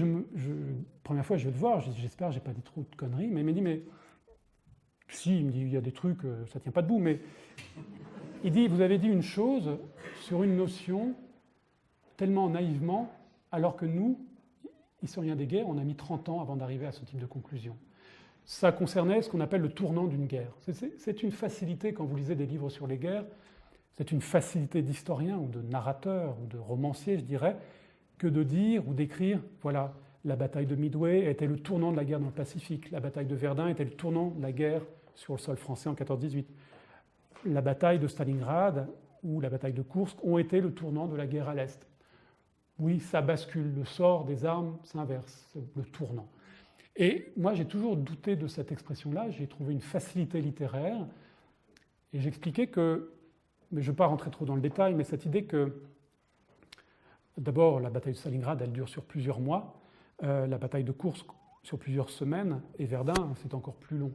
première fois, je vais le voir, j'espère que je n'ai pas dit trop de conneries, mais il m'a dit, mais si, il me dit, il y a des trucs, ça ne tient pas debout, mais il dit, vous avez dit une chose sur une notion tellement naïvement, alors que nous, historiens des guerres, on a mis 30 ans avant d'arriver à ce type de conclusion. Ça concernait ce qu'on appelle le tournant d'une guerre. C'est une facilité, quand vous lisez des livres sur les guerres, c'est une facilité d'historien ou de narrateur ou de romancier, je dirais, que de dire ou d'écrire, voilà, La bataille de Midway était le tournant de la guerre dans le Pacifique. La bataille de Verdun était le tournant de la guerre sur le sol français en 14-18. La bataille de Stalingrad ou la bataille de Koursk ont été le tournant de la guerre à l'Est. Oui, ça bascule. Le sort des armes s'inverse, le tournant. Et moi, j'ai toujours douté de cette expression-là. J'ai trouvé une facilité littéraire. Et j'expliquais que, mais je ne vais pas rentrer trop dans le détail, mais cette idée que, d'abord, la bataille de Stalingrad, elle dure sur plusieurs mois. La bataille de Koursk sur plusieurs semaines, et Verdun, c'est encore plus long.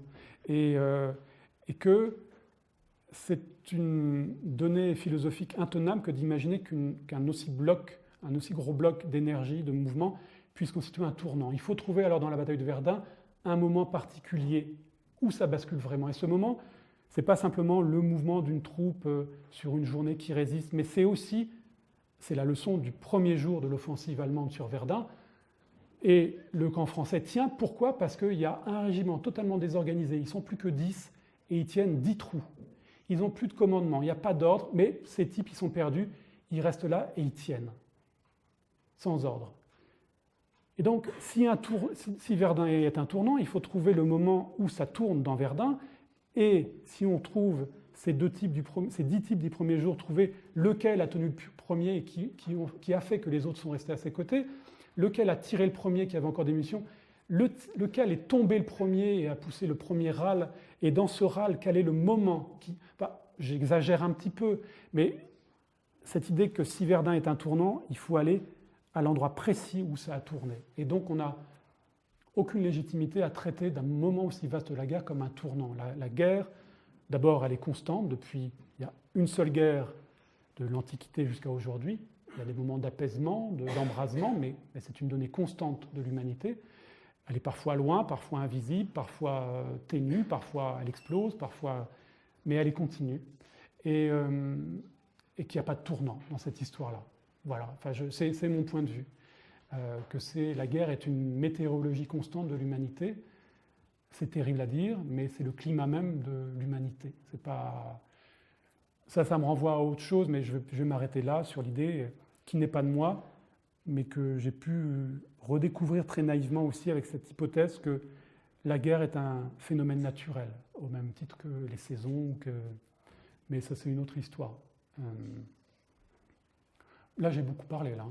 Et que c'est une donnée philosophique intenable que d'imaginer qu'un aussi gros bloc d'énergie, de mouvement, puisse constituer un tournant. Il faut trouver alors dans la bataille de Verdun un moment particulier où ça bascule vraiment. Et ce moment, ce n'est pas simplement le mouvement d'une troupe sur une journée qui résiste, mais c'est la leçon du premier jour de l'offensive allemande sur Verdun. Et le camp français tient. Pourquoi ? Parce qu'il y a un régiment totalement désorganisé. Ils ne sont plus que 10 et ils tiennent 10 trous. Ils n'ont plus de commandement, il n'y a pas d'ordre, mais ces types, ils sont perdus. Ils restent là et ils tiennent, sans ordre. Et donc, si Verdun est un tournant, il faut trouver le moment où ça tourne dans Verdun. Et si on trouve ces 10 types du premier jour, trouver lequel a tenu le premier et qui a fait que les autres sont restés à ses côtés, lequel a tiré le premier qui avait encore des munitions, lequel est tombé le premier et a poussé le premier râle, et dans ce râle, quel est le moment j'exagère un petit peu, mais cette idée que si Verdun est un tournant, il faut aller à l'endroit précis où ça a tourné. Et donc on n'a aucune légitimité à traiter d'un moment aussi vaste de la guerre comme un tournant. La guerre, d'abord, elle est constante. Depuis, il y a une seule guerre de l'Antiquité jusqu'à aujourd'hui. Il y a des moments d'apaisement, d'embrasement, mais c'est une donnée constante de l'humanité. Elle est parfois loin, parfois invisible, parfois ténue, parfois elle explose, mais elle est continue. Et qu'il n'y a pas de tournant dans cette histoire-là. Voilà, enfin, c'est mon point de vue. La guerre est une météorologie constante de l'humanité. C'est terrible à dire, mais c'est le climat même de l'humanité. C'est pas... Ça me renvoie à autre chose, mais je vais m'arrêter là sur l'idée qui n'est pas de moi, mais que j'ai pu redécouvrir très naïvement aussi avec cette hypothèse que la guerre est un phénomène naturel, au même titre que les saisons, mais ça c'est une autre histoire. Là j'ai beaucoup parlé, là.